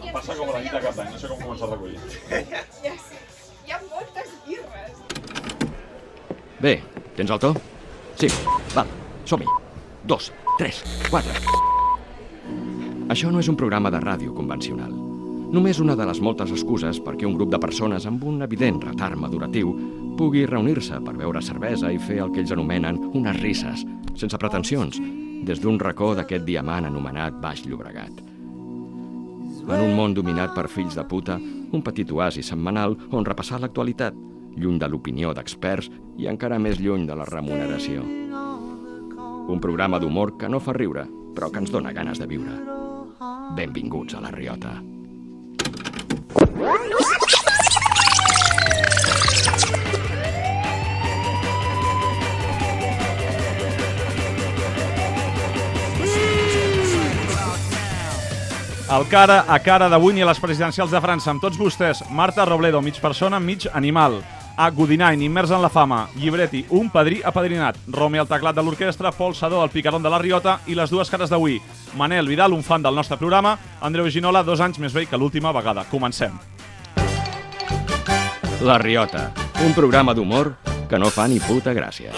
Em passa com la nit de cap d'any, no sé com començar a recollir. Ja sé. Hi ha moltes birres. Bé, tens el to? Sí, val, som-hi. 2, 3, 4. Això no és un programa de ràdio convencional. Només una de les moltes excuses perquè un grup de persones amb un evident retard maduratiu pugui reunir-se per beure cervesa i fer el que ells anomenen unes risses, sense pretensions, des d'un racó d'aquest diamant anomenat Baix Llobregat. En un món dominat per fills de puta, un petit oasi setmanal on repassar l'actualitat, lluny de l'opinió d'experts i encara més lluny de la remuneració. Un programa d'humor que no fa riure, però que ens dona ganes de viure. Benvinguts a La Riota. El cara a cara d'avui ni a les presidencials de França. Amb tots vostès, Marta Robledo, mig persona, mig animal. A Goodinain, immers en la fama. Llibretti, un padrí apadrinat. Romy, al teclat de l'orquestra. Pol Sadó, el picarón de La Riota. I les dues cares d'avui. Manel Vidal, un fan del nostre programa. Andreu Ginola, 2 anys més vell que l'última vegada. Comencem. La Riota, un programa d'humor que no fa ni puta gràcia.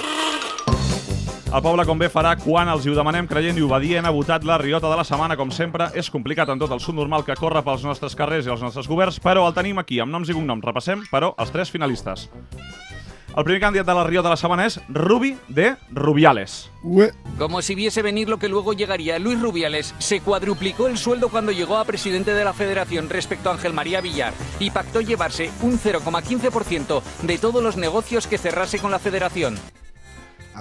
El poble, com bé farà, quan els hi ho demanem creient i obedient, ha votat la Riota de la setmana, com sempre. És complicat en tot el subnormal que corre pels nostres carrers i els nostres governs, però el tenim aquí, amb noms i cognoms. Repassem, però, els 3 finalistes. El primer candidat de la Riota de la setmana és Rubi de Rubiales. Como si viese venir lo que luego llegaría. Luis Rubiales se cuadruplicó el sueldo cuando llegó a presidente de la Federación respecto a Ángel María Villar y pactó llevarse un 0,15% de todos los negocios que cerrase con la Federación.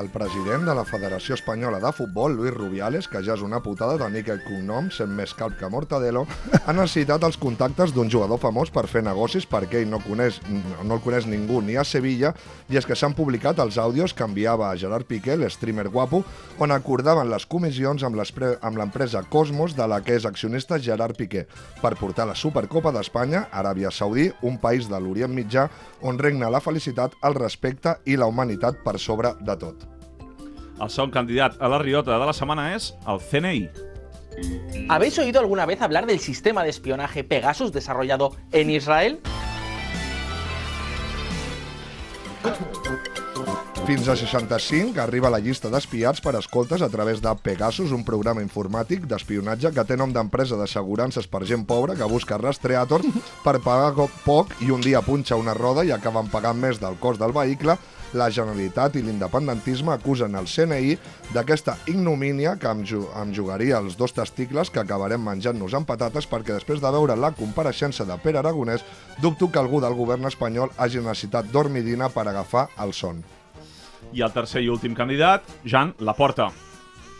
El president de la Federació Espanyola de Futbol, Luis Rubiales, que ja és una putada tenir aquest cognom, sent més calb que Mortadelo, ha necessitat els contactes d'un jugador famós per fer negocis perquè ell no el coneix ningú ni a Sevilla, i és que s'han publicat els àudios que enviava a Gerard Piqué, l'streamer guapo, on acordaven les comissions amb l'empresa Cosmos, de la que és accionista Gerard Piqué, per portar la Supercopa d'Espanya a Aràbia Saudí, un país de l'Orient Mitjà on regna la felicitat, el respecte i la humanitat per sobre de tot. El segon candidat a la Riota de la setmana és el CNI. ¿Habéis oído alguna vez hablar del sistema de espionaje Pegasus desarrollado en Israel? Fins a 65 arriba la llista d'espiats per escoltes a través de Pegasus, un programa informàtic d'espionatge que té nom d'empresa d'assegurances per gent pobra que busca rastreator per pagar poc i un dia punxa una roda i acaben pagant més del cost del vehicle. La Generalitat i l'independentisme acusen el CNI d'aquesta ignomínia que em jugaria els 2 testicles que acabarem menjant-nos amb patates, perquè després de veure la compareixença de Pere Aragonès dubto que algú del govern espanyol hagi necessitat dormidina per agafar el son. I el tercer i últim candidat, Jean Laporta.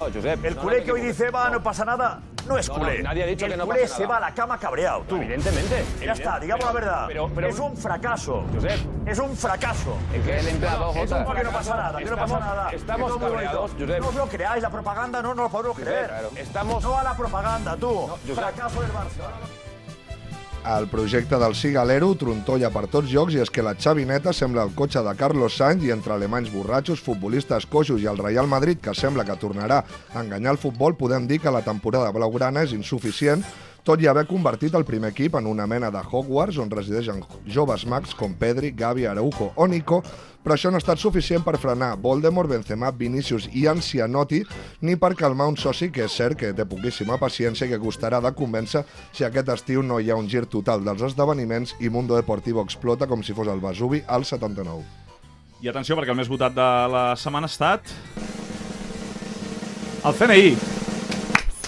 Josep, el culé que hoy dice va, no pasa nada, no es culé. Nadie ha dicho que no culé pasa se nada. va a la cama cabreado, tú. Evidentemente. Ya está, digamos la verdad. Pero- es un fracaso. Josep. Es un fracaso. ¿En qué? El empleado, Es Jota. que no pasa nada, que no pasa nada. Estamos Que todo muy cabreados, bonito. Josep. No os lo creáis, la propaganda no lo podemos creer. claro. Estamos- No a la propaganda, tú. Josep. Fracaso del Barça. El projecte del Cigalero trontolla per tots llocs, i és que la xavineta sembla el cotxe de Carlos Sainz, i entre alemanys borratxos, futbolistes coixos i el Real Madrid, que sembla que tornarà a enganyar el futbol, podem dir que la temporada blaugrana és insuficient, tot i haver convertit el primer equip en una mena de Hogwarts on resideixen joves mags com Pedri, Gavi, Araujo o Nico, però això no ha estat suficient per frenar Voldemort, Benzema, Vinícius i Ancianotti, ni per calmar un soci que és cert que té poquíssima paciència i que costarà de convèncer si aquest estiu no hi ha un gir total dels esdeveniments i Mundo Deportivo explota com si fos el Vesuvi al 79. I atenció, perquè el més votat de la setmana ha estat el CNI.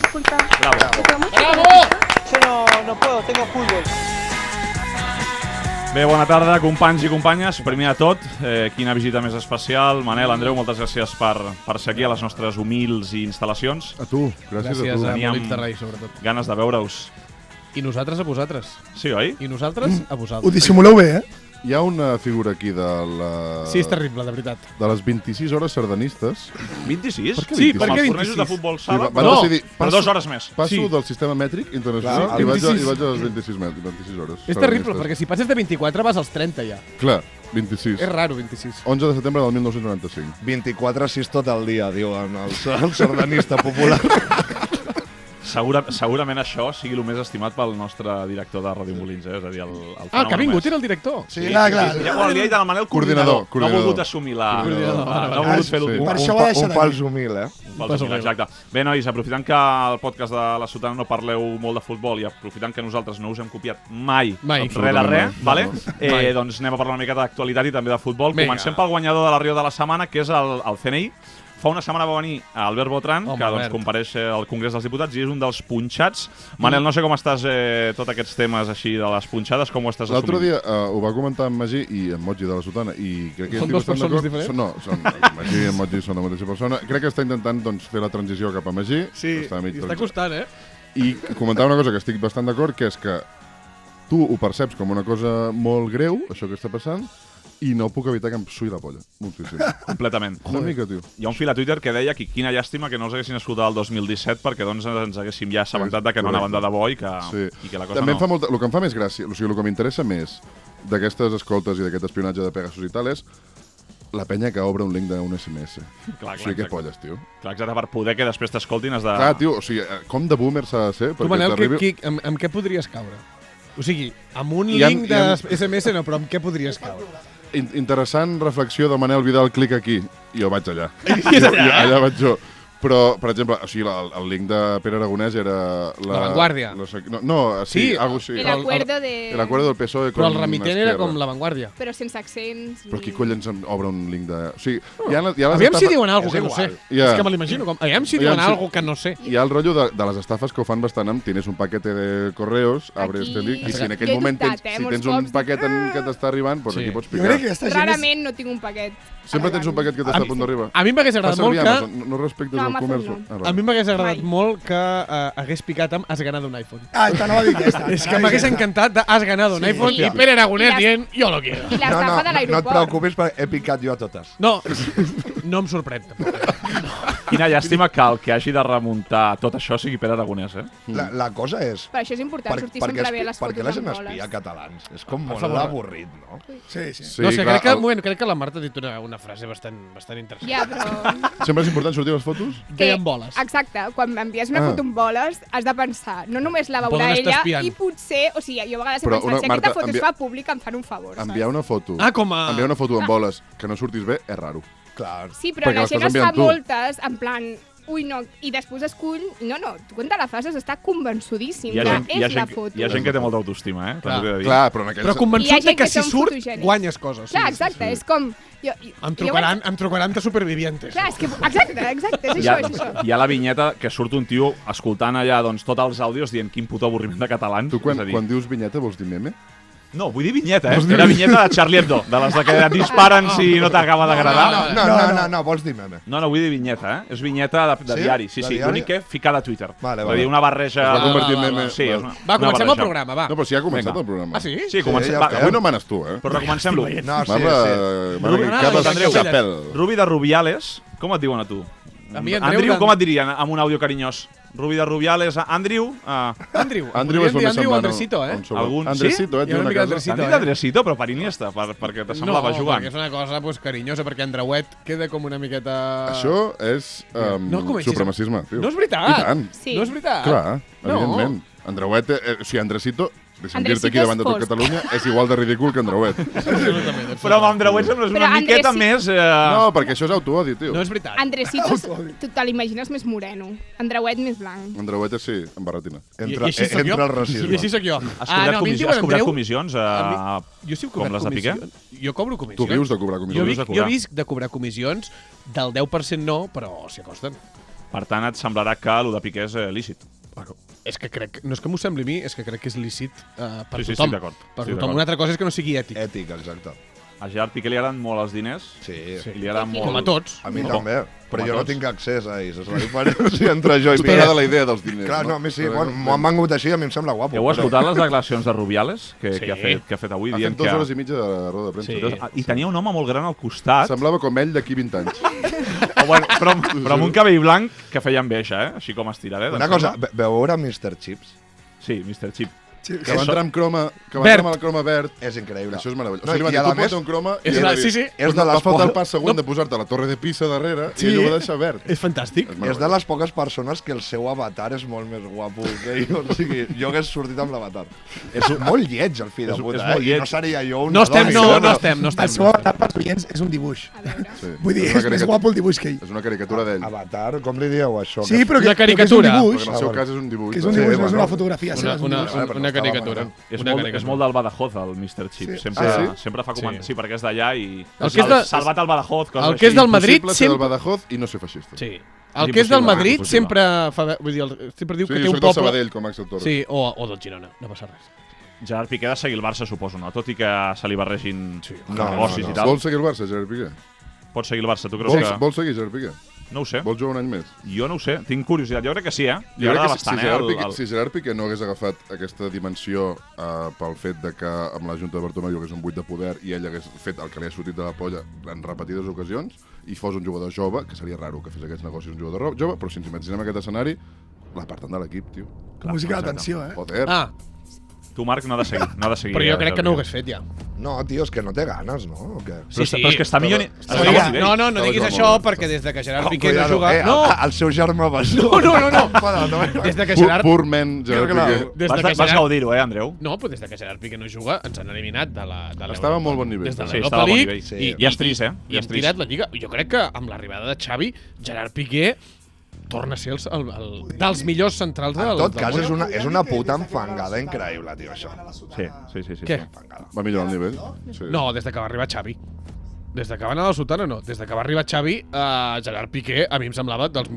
Disculpa. Bravo. No puedo, tengo fútbol. Bé, bona tarda, companys i companyes. Primer de tot, quina visita més especial. Manel, Andreu, moltes gràcies per ser aquí a les nostres humils instal·lacions. A tu, gràcies a tu. A Teníem Molins de Rei, sobretot. ganes de veure-us. I nosaltres a vosaltres. Sí, oi? I nosaltres a Ho vosaltres. dissimuleu bé, eh? Hi ha una figura aquí de la... Sí, és terrible, de veritat. De les 26 hores sardanistes. 26? Per què Sí, 26? per què Els 26? tornejos de futbol Sí, sala, van No, decidir, per 2 hores més. Passo Sí. del sistema mètric internacional Clar, i vaig a 26. les 26 hores. És terrible, sardanistes. perquè si passes de 24 vas als 30 ja. Clar, 26. És raro, 26. 11 de setembre del 1995. 24-6 tot el dia, diu el sardanista popular. Segurament això sigui el més estimat pel nostre director de Ràdio Molins, és a dir, el Ah, que ha vingut, era el director. Sí, Ja, li he dit al Manel coordinador. No ha volgut assumir la... No ha volgut fer-ho. Un fals humil, Exacte. Bé, nois, aprofitant que al podcast de La Sotana no parleu molt de futbol i aprofitant que nosaltres no us hem copiat mai res de res, vale? Doncs anem a parlar una mica d'actualitat i també de futbol. Comencem pel guanyador de la Rio de la setmana, que és el CNI. Fa una setmana va venir Albert Botran, que compareix al Congrés dels Diputats i és un dels punxats. Manel, no sé com estàs tots aquests temes així de les punxades, com ho estàs assumint? L'altre dia ho va comentar en Magí i en Moji de la Sotana i crec que són dues persones diferents? No, Magí i en Moji són la mateixa persona. Crec que està intentant fer la transició cap a Magí. Sí, està costant, I comentava una cosa que estic bastant d'acord, que és que tu ho perceps com una cosa molt greu, això que està passant, i no puc evitar que em sui la polla. Moltíssim. Completament. Una mica, tio. Hi ha un fil a Twitter que deia que quina llàstima que no els haguessin escoltat el 2017 perquè doncs ens haguéssim ja assabentat que no anaven de debò i que la cosa també no... el que em fa més gràcia, o sigui, el que m'interessa més d'aquestes escoltes i d'aquest espionatge de Pegasus i tal és la penya que obre un link d'un SMS. Clar, o sigui, què polles, tio? Clar, exacte, per poder que després t'escoltin has de... Clar, tio, o sigui, com de boomer s'ha de ser? Tu, Manel, amb què podries caure? O sigui, amb un link de SMS no, però amb què podries caure? Interessant reflexió de Manel Vidal, clic aquí. I jo vaig allà. Allà vaig jo. Però, per exemple, o sigui, el link de Pere Aragonès era... La Vanguardia. Sí, algo així. El acuerdo de... El acuerdo del PSOE con Però el remitent era com La Vanguardia. Però sense accents. Però qui collons obre un link de... O sigui, aviam si diuen alguna que no sé. És que me l'imagino. Aviam si diuen alguna que no sé. Hi ha el rotllo de les estafes que ho fan bastant amb tienes un paquete de correos, abres este link, i si en aquell moment tens un paquet que t'està arribant, doncs aquí pots picar. Rarament no tinc un paquet. Sempre tens un paquet que t'està a punt d'arribar. A mi m'hagués agradat molt que... No respectes el comerç. A mi m'hagués agradat molt que hagués picat amb has ganado un iPhone. T'anava a dir aquesta. És que m'hagués encantat de has ganado un iPhone i Pere Aragonès dient yo lo quiero. I l'estafa de l'aeroport. No et preocupis perquè he picat jo a totes. No em sorprèn. Quina llàstima que el que hagi de remuntar tot això sigui Pere Aragonès, La cosa és... Per això és important sortir sempre bé a les fotos perquè la gent amb boles. espia catalans. És com molt avorrit, no? Sí. No sé, crec que la Marta ha dit una frase bastant interessant. Ja, però... Sempre és important sortir les fotos? Deia amb boles. Exacte, quan m'envies una foto amb boles has de pensar, no només la veurà ella i potser, o sigui, jo a vegades he pensat, si aquesta foto es fa pública em fan un favor, saps? Enviar una foto enviar una foto amb boles que no surtis bé és raro. Clar. Sí, però la gent es fa moltes, en plan, ui, no, i després escull... No, tu quan te la fas està convençudíssim que és la foto. Hi ha gent que té molta autoestima, Clar, però convençut que si surt guanyes coses. Clar, exacte, és com... Em trucaran de supervivientes. Clar, és que... Exacte, és això. Hi ha la vinyeta que surt un tio escoltant allà tots els àudios dient quin puto avorriment de catalans. Tu quan dius vinyeta vols dir meme? No, vull dir vinyeta, Era vinyeta de Charlie Hebdo, de les que et disparen si no t'acaba d'agradar. No, vols dir meme. No, vull dir vinyeta, És vinyeta de diari. Sí, l'únic que ficada a Twitter. Vale. Vull dir, una barreja... Es va convertir en meme. Sí, va, comencem el programa, va. No, però sí, ha començat el programa. Ah, sí? Sí, comencem. Avui no manes tu, Però recomencem-lo. Rubi de Rubiales, com et diuen a tu? Andrew, com et dirien amb un àudio carinyós? Rubi de Rubiales, Andrew és més semblant. Andresito, Andresito, Hi ha una mica d'Andresito. T'han dit Andresito, però per Iniesta, perquè te semblava jugant. No, perquè és una cosa carinyosa, perquè Andreuet queda com una miqueta... Això és supremacisme, tio. No és veritat. I tant. No és veritat. Clar, evidentment. Andreuet, o sigui, Andresito, deixa'm dir-te aquí davant de tot Catalunya, és igual de ridícul que Andreuet. Però amb Andreuet sembles una miqueta més... No, perquè això és autoodi, tio. No és veritat. Andresito, tu te l'imagines més moreno. Andreuet més blanc. Andreuet és, sí, amb barretina. Entra el racisme. I així soc jo. Has cobrat comissions com les de Piqué? Jo cobro comissions. Tu vius de cobrar comissions? Jo visc de cobrar comissions, del 10% no, però s'hi acosten. Per tant, et semblarà que el de Piqué és lícit. És que crec, no és que m'ho sembli a mi, és que crec que és lícit per sí, tothom. d'acord. Per tothom. Una altra cosa és que no sigui ètic. Ètic, exacte. A Gerard Piqué li agraden molt els diners. Sí. Li agraden molt... Com a tots. A mi també. Però jo no tinc accés a ells. És la diferència entre jo i Piqué. T'agrada la idea dels diners, clar, no? A mi sí. M'ho han vengut així, a mi em sembla guapo. Heu escoltat les declaracions de Rubiales que ha fet avui? Ha fet 2 hores i mitja de roda de premsa. I tenia un home molt gran al costat. Semblava com ell d'aquí 20 anys. Però amb un cabell blanc que feia enveja, així com estirat. Una cosa, veu veure Mr. Chips? Sí, Mr. Chip. que va entrar amb croma, amb el croma verd. És increïble. Això és meravellós. No, o sigui, i a tu més, pots un croma és de va faltar el pas següent de posar-te la torre de Pisa darrere i ell ho va deixar verd. És fantàstic. És de les poques persones que el seu avatar és molt més guapo que ell. O sigui, jo hagués sortit amb l'avatar. És molt lleig, el fill de puta. I no seria jo un... No estem. El seu avatar pels oients és un dibuix. Vull dir, és més guapo el dibuix que ell. És una caricatura d'ell. Avatar, com li dieu això? Sí, però una caricatura. Perquè en el seu cas és un dibuix. Que és un dibuix, no és una fotografia. Una caricatura. És molt del Badajoz, el Mr. Chip. Sempre fa comandar. Sí, perquè és d'allà i... Salvat el Badajoz, coses així. El que és del Madrid... Impossible ser del Badajoz i no ser feixista. Sí. El que és del Madrid sempre diu que té un poble... Sí, soc del Sabadell, com Axel Torres. Sí, o del Girona, no passa res. Gerard Piqué ha de seguir el Barça, suposo, no? Tot i que se li barregin negocis i tal. Vol seguir el Barça, Gerard Piqué? Pot seguir el Barça, tu creus que... Vol seguir Gerard Piqué? No ho sé. Vol jugar un any més? Jo no ho sé, tinc curiositat. Jo crec que sí, Li agrada bastant, Si Gerard Piqué no hagués agafat aquesta dimensió pel fet de que amb la Junta de Bartomeu hagués un buit de poder i ell hagués fet el que li ha sortit de la polla en repetides ocasions i fos un jugador jove, que seria raro que fes aquests negocis un jugador jove, però si ens imaginem aquest escenari, l'aparten de l'equip, tio. Música d'atenció, Joder. Tu, Marc, no ha de seguir. Però jo crec que no ho hagués fet, ja. No, tio, és que no té ganes, no? Sí. Però és que està millor... No diguis això, perquè des de que Gerard Piqué no juga... No, el seu germà va ser... No. Des de que Gerard... Purment, Gerard Piqué. Vas gaudir-ho, Andreu? No, però des de que Gerard Piqué no juga ens han eliminat de l'Europa. Estava a molt bon nivell. Des de l'Europa League. I és trist, I hem tirat la Lliga. Jo crec que amb l'arribada de Xavi, Gerard Piqué torna a ser dels millors centrals del món. En tot cas, és una puta enfangada increïble, tio, això. Sí. Què? Va millorar el nivell? No, des de que va arribar Xavi. Des de que va anar a la Sotana, no. Des de que va arribar Xavi, Gerard Piqué, a mi em semblava dels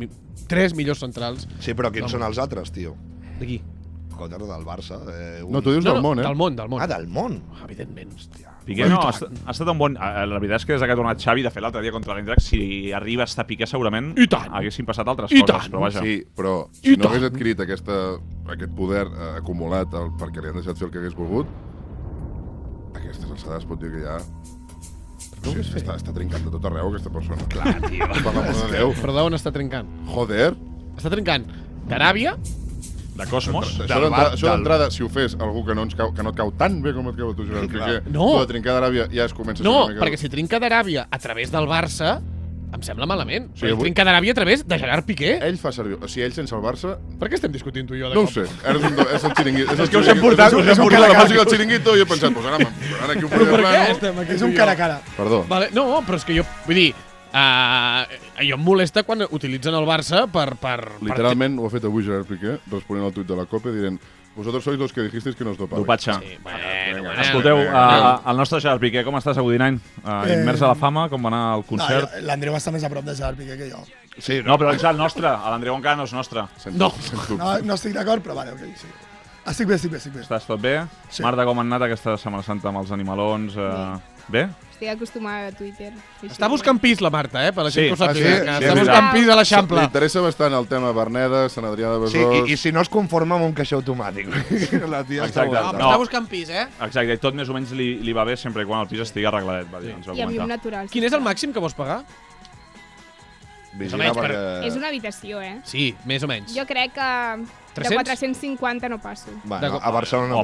3 millors centrals. Sí, però quins són els altres, tio? De qui? Joder, del Barça. No, tu dius del món, Del món. Ah, del món? Evidentment, hòstia. Piqué ha estat un bon... La veritat és que des que ha tornat Xavi, de fet l'altre dia contra l'Eintracht, si arriba a estar Piqué segurament haguessin passat altres coses, però vaja. Sí, però si no hagués adquirit aquest poder acumulat perquè li han deixat fer el que hagués volgut, aquestes alçades pot dir que ja... Està trincant de tot arreu, aquesta persona. Clar, tio. Per l'amor de Déu. Però d'on està trincant? Joder. Està trincant d'Aràbia, de Cosmos. Això d'entrada, si ho fes algú que no et cau tan bé com et cau a tu, Gerard Piqué, tu de trincar d'Aràbia ja es comença a ser una mica... No, perquè si trinca d'Aràbia a través del Barça, em sembla malament. Però trinca d'Aràbia a través de Gerard Piqué. Ell fa servir... O sigui, ell sense el Barça... Per què estem discutint tu i jo de cop? No ho sé. És el xiringuito. És que us hem portat la música del xiringuito i he pensat, doncs ara aquí ho podem plano. És un cara a cara. Perdó. No, però és que jo... Vull dir... jo em molesta quan utilitzen el Barça per... Literalment ho ha fet avui Gerard Piqué, responent al tuit de la COPE, dient vosotros sois los que dijisteis que nos dopabais. Dopatge. Escolteu, el nostre Gerard Piqué, com estàs avui d'any? Immers a la fama, com va anar el concert? L'Andreu està més a prop de Gerard Piqué que jo. Sí, no, però és el nostre, l'Andreu encara no és nostre. No estic d'acord, però vale, ok, sí. Estic bé. Estàs tot bé? Sí. Marta, com han anat aquesta Setmana Santa amb els animalons? Bé? Estic acostumada a Twitter. Està buscant pis, la Marta, per la gent que ho sàpiga. Sí, està buscant pis a l'Eixample. Li interessa bastant el tema Berneda, Sant Adrià de Besòs... Sí, i si no es conforma amb un caixer automàtic. La tia està buscant pis, Exacte, i tot més o menys li va bé sempre quan el pis estigui arregladet. I a mi un natural. Quin és el màxim que vols pagar? És una habitació, Sí, més o menys. Jo crec que de 450 no passo. Bueno, a Barcelona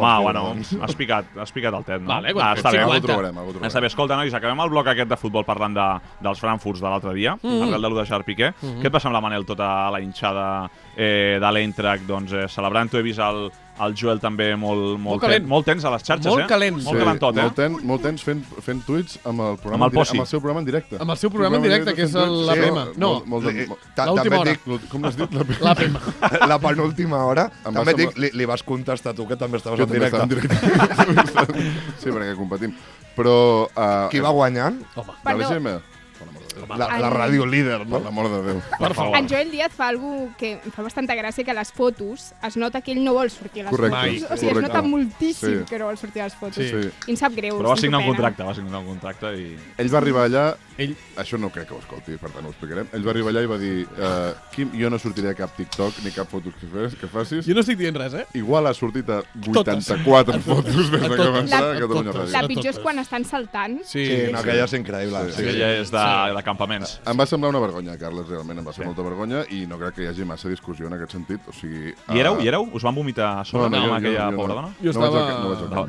has picat el tet, no? Vale, està bé. Algú trobarem. Està bé, escolta, nois, acabem el bloc aquest de futbol parlant dels Frankfurts de l'altre dia, arrel de l'1 de Gerard Piqué. Què et passa amb la Manel, tota la hinxada de l'Eintracht, doncs, celebrant? Tu he vist el Joel també molt tens a les xarxes, Molt calent. Molt calentot, Molt tens fent tuits amb el seu programa en directe. Amb el seu programa en directe, que és l'APM. No, l'última hora. Com l'has dit? L'APM. La penúltima hora. També dic, li vas contestar tu, que també estaves en directe. Sí, perquè competim. Però... Qui va guanyant? De l'EGM? La ràdio líder, no? Per l'amor de Déu. Per favor. En Joel Díaz fa alguna que em fa bastanta gràcia, que a les fotos es nota que ell no vol sortir a les fotos. O sigui, es nota moltíssim que no vol sortir a les fotos. I em sap greu. Però va signar un contracte i... Ell va arribar allà... Això no crec que ho escolti, per tant ho explicarem. Ell va arribar allà i va dir Quim, jo no sortiré a cap TikTok ni cap fotos que facis. Jo no estic dient res, Igual ha sortit a 84 fotos des de que va entrar a Catalunya Ràdio. La pitjor és quan estan saltant. Sí, aquella és increïble. Aquella és de de campaments. Em va semblar una vergonya, Carles, realment. Em va ser molta vergonya i no crec que hi hagi massa discussió en aquest sentit. O sigui, Hi éreu? Us van vomitar a sobre amb aquella pobra dona? Jo estava...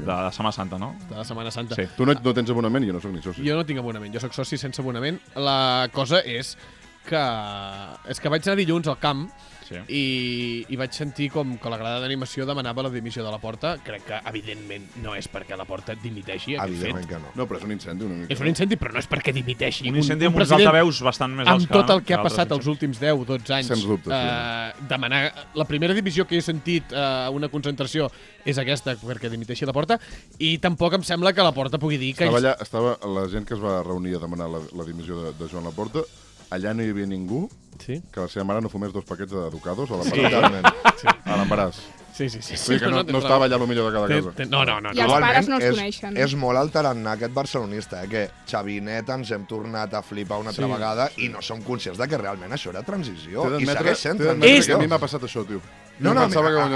De Setmana Santa, no? De Setmana Santa. Sí. Tu no tens abonament i jo no soc ni soci. Jo no tinc abonament, jo soc soci sense abonament. La cosa és que vaig anar dilluns al camp i vaig sentir com que la grada d'animació demanava la dimissió de la Porta. Crec que, evidentment, no és perquè la Porta dimiteixi aquest fet. Evidentment que no. No, però és un incendi una mica. És un incendi, però no és perquè dimiteixi. Un incendi amb uns altaveus bastant més alts amb tot el que ha passat els últims 10-12 anys. Sens dubte, sí. Demanar... La primera dimissió que he sentit a una concentració és aquesta, perquè dimiteixi la Porta, i tampoc em sembla que la Porta pugui dir que... Estava la gent que es va reunir a demanar la dimissió de Joan Laporta. Allà no hi havia ningú que la seva mare no fumés 2 paquets de Ducados a l'embaràs. Sí. Que no estava allà el millor de cada casa. No. I els pares no els coneixen. És molt el tarannà aquest barcelonista, que Xavinet ens hem tornat a flipar una altra vegada i no som conscients de que realment això era transició. I segueix sent transició. A mi m'ha passat això, tio. No, a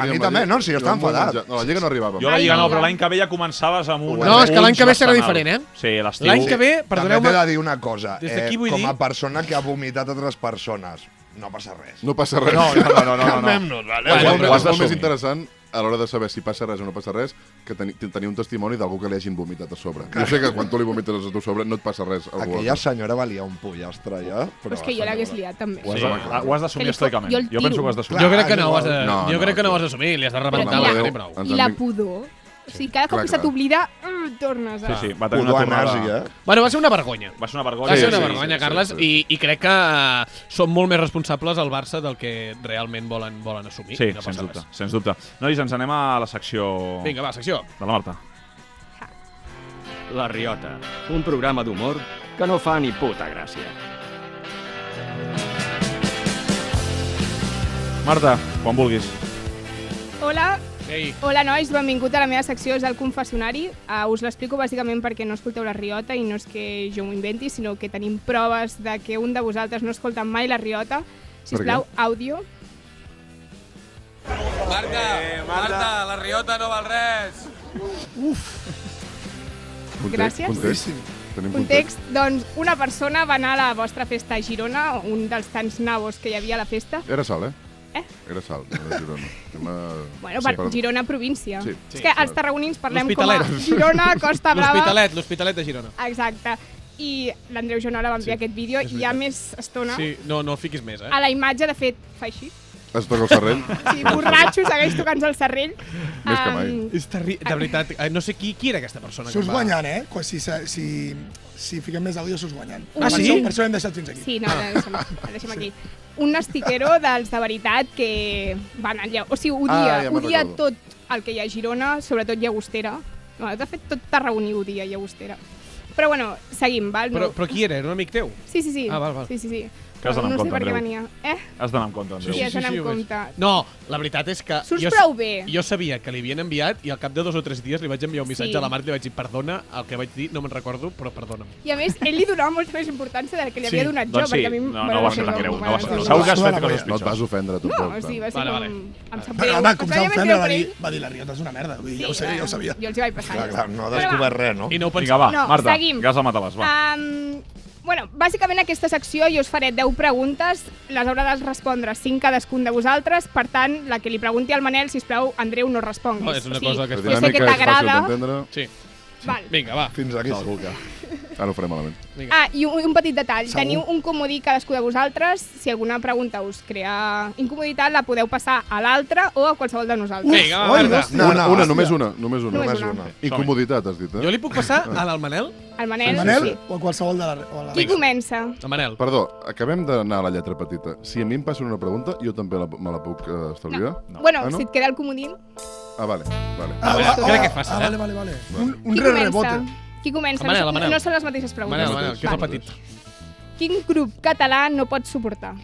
mi també, no, si jo estava enfadat. No, la Lliga no arribava. Jo la Lliga no, però l'any que ve ja començaves amb un... No, és que l'any que ve serà diferent, eh? Sí, l'estiu... L'any que ve, perdoneu-me... També t'he de dir una cosa. Com a persona que ha vomitat altres persones, no passa res. No passa res. No. Calmem-nos, vale? És molt més interessant a l'hora de saber si passa res o no passa res que tenir un testimoni d'algú que li hagin vomitat a sobre. Jo sé que quan tu li vomites a tu sobre no et passa res. Aquella senyora valia un pollastre, ja. Però és que jo l'hagués liat, també. Ho has d'assumir estoicament. Jo penso que ho has d'assumir. Jo crec que no ho has d'assumir, li has de rebentar la cara i prou. I la pudor. O sigui, cada cop que se t'oblida, tornes a... Sí, va tenir una tornada... Bueno, va ser una vergonya. Va ser una vergonya, Carles, i crec que són molt més responsables al Barça del que realment volen assumir. Sí, sens dubte. Nois, ens anem a la secció... Vinga, va, secció. De la Marta. La Riota, un programa d'humor que no fa ni puta gràcia. Marta, quan vulguis. Hola. Ei. Hola, nois, benvingut a la meva secció, és el confessionari. Us l'explico bàsicament perquè no escolteu la Riota i no és que jo m'ho inventi, sinó que tenim proves de que un de vosaltres no escolta mai la Riota. Sisplau, àudio. Marta, la Riota no val res. Gràcies. Context, doncs una persona va anar a la vostra festa a Girona, un dels tants nabos que hi havia a la festa. Era Sal, Era Sal, de Girona. Bueno, per Girona província. Sí. És que els tarragonins parlem com a Girona, Costa Brava... L'Hospitalet de Girona. Exacte. I l'Andreu Joanola va enviar aquest vídeo i hi ha més estona. Sí, no el fiquis més, A la imatge, de fet, fa així. Es toca el serrell? Sí, borratxo, segueix tocant-se el serrell. Més que mai. És terrible, de veritat. No sé qui era aquesta persona. Surts guanyant, Si fiquem més àudio, surts guanyant. Sí? Per això hem deixat fins aquí. Sí, no, deixem aquí. Un estiquero dels de veritat que van allà. O sigui, odia tot el que hi ha a Girona, sobretot Llagostera. Bueno, de fet, tot Tarragoní odia Llagostera. Però bueno, seguim, val? Però qui era? Era un amic teu? Sí. Ah, val. Sí. Que has d'anar amb compte, No sé per què Andreu. venia. Has d'anar amb compte, Andreu. Sí, has d'anar amb compte. No, la veritat és que... Surts prou bé. Jo sabia que li havien enviat i al cap de 2 o 3 dies li vaig enviar un missatge a la Marta i li vaig dir perdona, el que vaig dir no me'n recordo, però perdona'm. I a més, ell li donava molta més importància del que li havia donat jo, Doncs sí, perquè a mi... no va ser tan greu. Segur que has fet coses pitjors. No et vas ofendre, tu. No, sí, va ser com... Em sap greu. Home, com s'ha ofendre, va dir la Riota és una merda. Ja ho sabia. Jo els hi vaig passar. Clar, no ha descobert res, no? Vinga, va, Marta, que has de matar-les, va. Bueno, bàsicament aquesta secció jo us faré 10 preguntes, les haurà de respondre 5 cadascun de vosaltres, per tant, la que li pregunti al Manel, sisplau, Andreu, no responguis. No, és una cosa que jo sé que t'agrada. Sí. Val. Vinga, va. Fins aquí segur que... Ara ho farem malament. I un petit detall. Teniu un comodí cadascú de vosaltres. Si alguna pregunta us crea incomoditat, la podeu passar a l'altre o a qualsevol de nosaltres. Vinga, va, Només una. Incomoditat, has dit, Jo li puc passar al Manel? Al Manel? El Manel o a qualsevol de la... Qui comença? El Manel. Perdó, acabem d'anar a la lletra petita. Si a mi em passen una pregunta, jo també me la puc estalviar? No. Bueno, si et queda el comodín... Vale. Crec que és fàcil, Vale. Un rebote. Qui comença? El Manel. No són les mateixes preguntes. Manel, que és el petit. Quin grup català no pots suportar?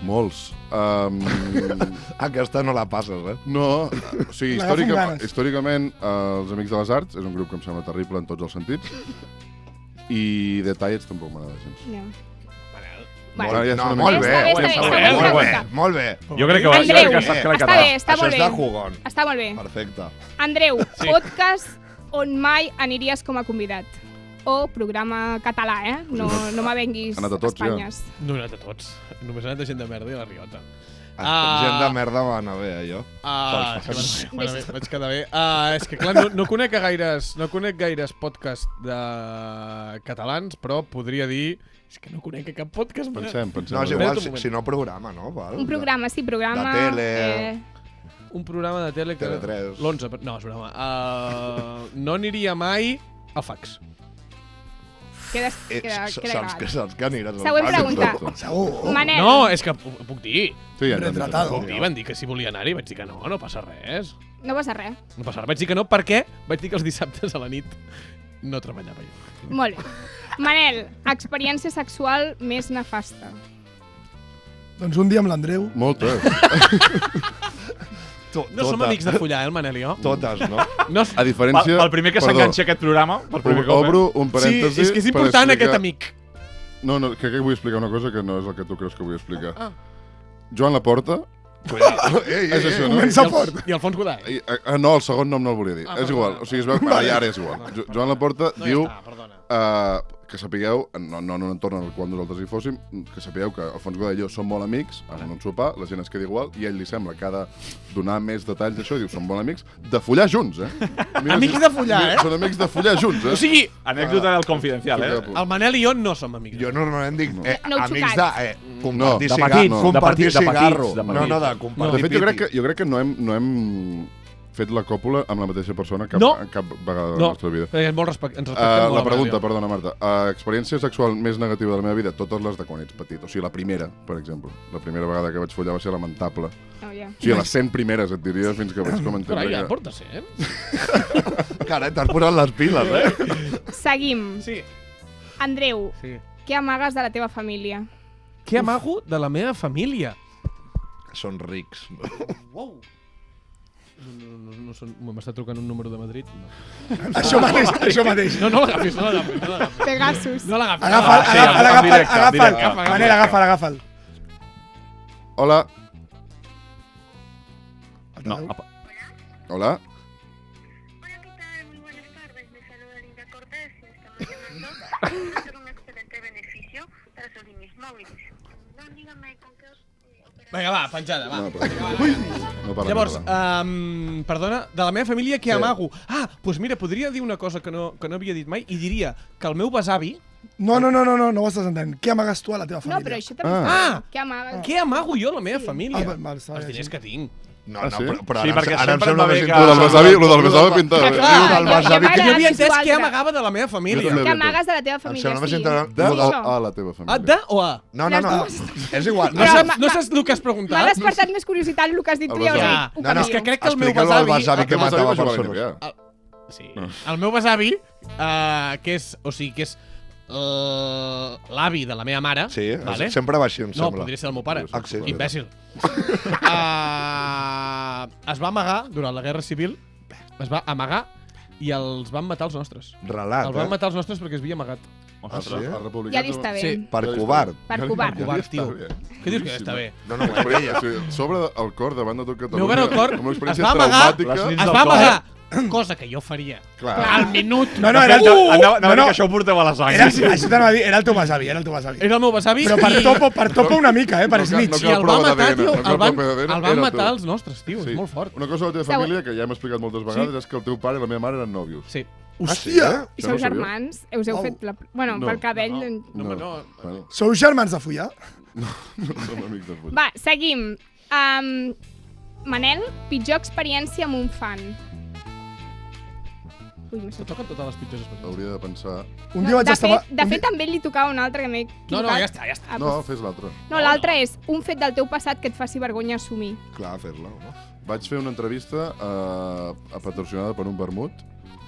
Molts. Aquesta no la passes, No, o sigui, històricament, els Amics de les Arts és un grup que em sembla terrible en tots els sentits. I The Tides tampoc m'agrada gens. Molt bé. Jo crec que Andreu, està clar està bé, està Això molt bé. és de jugón. Està molt bé. Perfecte. Andreu, podcast on mai aniries com a convidat? o programa català, No m'avenguis Espanyes. No he anat a tots. Només he anat a gent de merda i la Riota. Gent de merda va anar bé, allò. Vaig quedar bé. És que, clar, no conec gaires podcasts de catalans, però podria dir... És que no conec cap podcast. Pensem. No, és igual, si no programa, no? Un programa, sí, programa... De tele... Un programa de tele que... Tele3. L'11... No, és broma. No aniria mai al fax. Queda gravat. Saps que aniràs al fax? Següent pregunta. Segur. Manel. No, és que ho puc dir. Sí, ja Retratado. Puc dir, van dir que si volia anar-hi, vaig dir que no passa res. No passa res. No passa res. Vaig dir que no perquè vaig dir que els dissabtes a la nit no treballava jo. Molt bé. Manel, experiència sexual més nefasta. Doncs un dia amb l'Andreu. Moltes. No som amics de follar, el Manel i jo? Totes, no? A diferència... Pel primer que s'enganxa aquest programa, per primer cop. Obro un parèntesi... Sí, és que és important aquest amic. No, crec que vull explicar una cosa que no és el que tu creus que vull explicar. Joan Laporta... És això, no? Comença fort. I Alfons Godall. No, el segon nom no el volia dir. És igual, o sigui, es veu... Ara és igual. Joan Laporta diu... Que sapigueu, no en un entorn en el qual nosaltres hi fóssim, que sapigueu que Alfons Godall i jo som molt amics, en un sopar, la gent es queda igual, i a ell li sembla que ha de donar més detalls d'això, i diu, som molt amics, de follar junts, Amics de follar, Són amics de follar junts, O sigui... Anècdota del Confidencial, El Manel i jo no som amics. Jo normalment dic amics de compartir cigarro. No, de compartir pipi. De fet, jo crec que no hem fet la còpula amb la mateixa persona cap vegada de la nostra vida. No, ens respectem molt. La pregunta, perdona, Marta. Experiència sexual més negativa de la meva vida, totes les de quan ets petit. O sigui, la primera, per exemple. La primera vegada que vaig follar va ser lamentable. O sigui, les 100 primeres, et diria, fins que vaig com entendre que... Ja porta 100. Carai, t'has posat les piles, Seguim. Sí. Andreu, què amagues de la teva família? Què amago de la meva família? Són rics. Wow. M'està trucant un número de Madrid? No. Això mateix. No l'agafis. Pegasus. No l'agafis. Agafa'l. Manel, agafa'l. Hola. No. Hola. Hola, ¿qué tal? Muy buenas tardes. Me saluda Linda Cortés y estamos llamando para hacer un excelente beneficio para sus líneas móviles. No, dígame con qué... Vinga, va, penjada, va. No parla Llavors, català. perdona, de la meva família què amago? Doncs mira, podria dir una cosa que no havia dit mai i diria que el meu besavi... No ho estàs entenent. Què amagues tu a la teva família? No, però això també... Què amagues? Què amago jo a la meva família? Els diners que tinc. No, però ara em sembla més Lo del besavi pinta bé. Jo havia entès què amagava de la meva família. Què amagues de la teva família, sí. A la teva família. De o a? No. És igual. No saps el que has preguntat? M'ha despertat més curiositat el que has dit tu i ja ho és que crec que el meu besavi que matava persones. Sí. El meu besavi, que és l'avi de la meva mare. Sí, sempre va així, em sembla. No, podria ser el meu pare. Sí, imbècil. Es va amagar durant la Guerra Civil, es va amagar i els van matar els nostres. Relat, El van matar els nostres perquè es havia amagat. Sí? Ja li està bé. Sí. Per covard. Per covard. Tio. Què dius que ja està bé? No, ella. Sobre el cor davant de tot Catalunya. M'ho veure el cor, Amb una es experiència va amagar, traumàtica. es va amagar. Cosa que jo faria. Al minut. No, era el Anava que això ho porteu a la sang. Això t'anava a dir, era el teu besavi. Era el meu besavi. Però per topo una mica, per snitch. I el va matar, tio. El van matar els nostres, tio. És molt fort. Una cosa de la teva família, que ja hem explicat moltes vegades, és que el teu pare i la meva mare eren nòvios. Sí. Hòstia! I sou germans? Us heu fet... Bueno, pel cabell... No. Sou germans de follar? No som amics de follar. Va, seguim. Manel, pitjor experiència amb un fan. Se toquen totes les pitjors experiències. Hauria de pensar... Un dia vaig estar... De fet, també li tocava un altre que m'he equivocat. No, ja està. No, fes l'altre. No, l'altre és un fet del teu passat que et faci vergonya assumir. Clar, fer-la, no? Vaig fer una entrevista patrocinada per un vermut.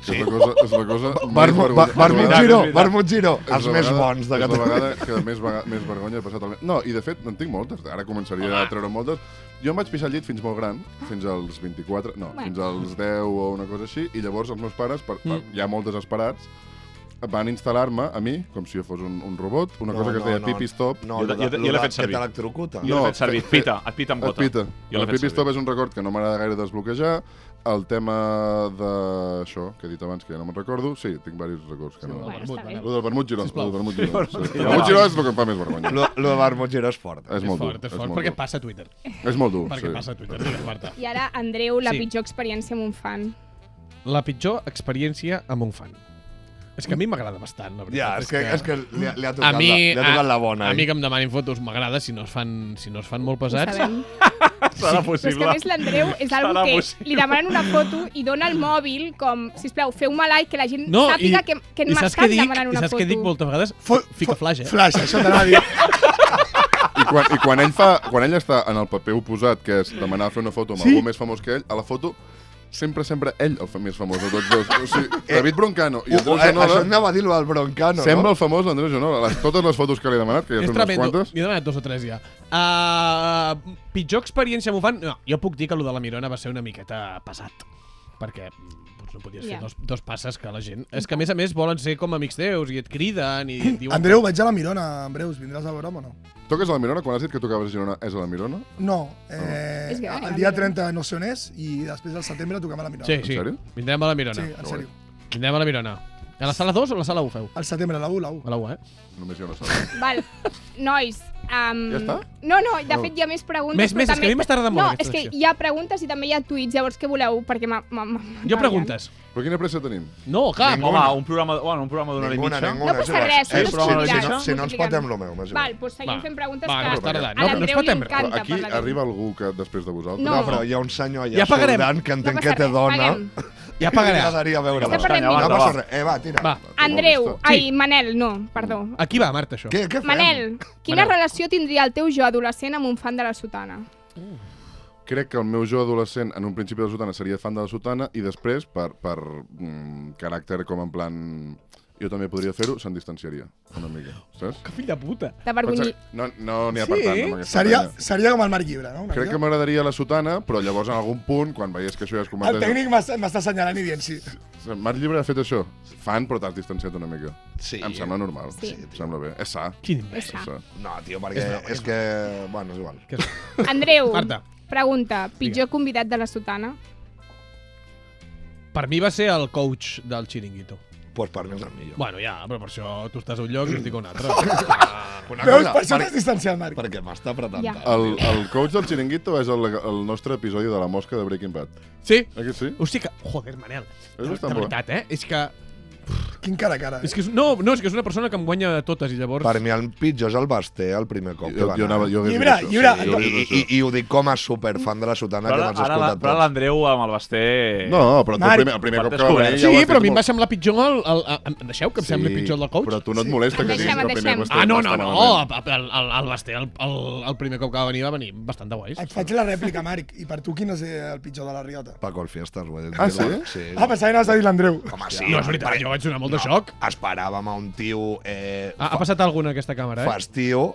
Sí? És la cosa Vermut Giro, els més bons de Catalunya. És la vegada que més vergonya he passat al mes. No, i de fet, en tinc moltes. Ara començaria a treure moltes. Jo em vaig pixar al llit fins molt gran, fins als 24, no, fins als 10 o una cosa així, i llavors els meus pares, ja molt desesperats, van instal·lar-me a mi, com si jo fos un robot, una cosa que es deia Pipi-Stop. Jo l'he fet servir. Que t'electrocuta. Jo l'he fet servir. Et pita amb gota. Et pita. El Pipi-Stop és un record que no m'agrada gaire desbloquejar. El tema d'això, que he dit abans, que ja no me'n recordo. Sí, tinc diversos records que no... Lo del vermut Giró. El vermut Giró és el que em fa més vergonya. Lo del vermut Giró és fort. És molt dur. És fort, perquè passa a Twitter. És molt dur, Perquè passa a Twitter, digues, Marta. I ara, Andreu, la pitjor experiència amb un fan. La pitjor experiència amb un fan. És que a mi m'agrada bastant, la veritat. Ja, és que li ha tocat la bona. A mi que em demanin fotos m'agrada si no es fan molt pesats. Serà possible. Però és que a més l'Andreu és algo que li demanen una foto i dona el mòbil com, sisplau, feu-me like, que la gent sàpiga que m'estan demanant una foto. I saps què dic moltes vegades? Fica flash, eh? Flash, això t'anava a dir. I quan ell està en el paper oposat, que és demanar fer una foto amb algú més famós que ell, a la foto sempre ell el més famós de tots dos. O sigui, David Broncano i Andreu Jonola... Això anava a dir-ho del Broncano, no? Sembla el famós Andreu Jonola. Totes les fotos que li he demanat, que ja són unes quantes... N'hi he demanat 2 o 3 ja. Pitjor experiència amb un fan... No, jo puc dir que allò de la Mirona va ser una miqueta pesat. Perquè no podies fer dos passes que la gent... És que a més volen ser com amics teus i et criden i diuen... Andreu, vaig a la Mirona, en breus. Vindràs a veure'm o no? Toques a la Mirona? Quan has dit que tocaves a Girona, és a la Mirona? No. El dia 30 no sé on és i després del setembre toquem a la Mirona. Sí. En sèrio? Vindrem a la Mirona. Sí, en sèrio. Vindrem a la Mirona. A la sala 2 o a la sala 1 feu? Al setembre, la 1. A la 1, Només hi ha una sala. Val. Nois, ja està? No, de fet hi ha més preguntes. Més, és que a mi m'està agradant molt aquesta aquesta secció. No, és que hi ha preguntes i també hi ha tuits, llavors què voleu? Perquè Jo preguntes. Però quina pressa tenim? No, cap. Home, un programa d'una hora i mitja. No passa res, si no ens patem lo meu. Val, doncs seguim fent preguntes que a l'Andreu li encanta. Aquí arriba algú que després de vosaltres... No, però hi ha un senyor allà soldant que entenc que té dona. Ja pagaré. M'agradaria veure. Està perdent No passa res. Va, tira. Andreu, Manel, no, perdó. Aquí va, Marta, això. Què fem? Manel, quina relació tindria el teu jo adolescent amb un fan de la Sotana? Crec que el meu jo adolescent en un principi de la Sotana seria fan de la Sotana i després, per caràcter com en plan... Jo també podria fer-ho, se'n distanciaria una mica, saps? Que fill de puta. No n'hi ha per tant amb aquesta Seria com el Marc Llibre, no? Crec que m'agradaria la Sotana, però llavors en algun punt, quan veies que això ja es comença... El tècnic m'està assenyalant i dient sí. Marc Llibre ha fet això. Fan, però t'has distanciat una mica. Sí. Em sembla normal. Sí. Em sembla bé. És sa. És sa. No, tio, perquè és que... Bueno, és igual. Andreu, Marta. Pregunta, pitjor convidat de la Sotana? Per mi va ser el coach del Chiringuito. Pues per mi és el millor. Bueno, ja, però per això tu estàs a un lloc i jo estic a un altre. Veus, per això t'has distanciat, Marc. Perquè m'està apretant. El coach del Chiringuito és el nostre episodi de la mosca de Breaking Bad. Sí? Aquí sí? Hosti, que... Joder, Manel. És de veritat, és que... Quin cara a cara. És que és que és una persona que em guanya totes i llavors... Per mi el pitjor és el Basté, el primer cop que va anar. Llibre. I ho dic com a superfan de la Sotana que m'has escoltat tots. Però l'Andreu amb el Basté... No, però el primer cop que va venir... Sí, però a mi em va semblar pitjor em deixeu que em sembli pitjor el coach? Però tu no et molesta que diguis que el primer Basté... No, el Basté, el primer cop que va venir bastant de guais. Et faig la rèplica, Marc. I per tu quin és el pitjor de la Riota? Paco el Fiestas, ho he dit. Ah, sí? Pensava que anaves a dir l'Andreu. Home, sí. No, és veritat, jo vaig donar molt de xoc. Esperàvem a un tio... Ha passat alguna en aquesta càmera, Fastiu.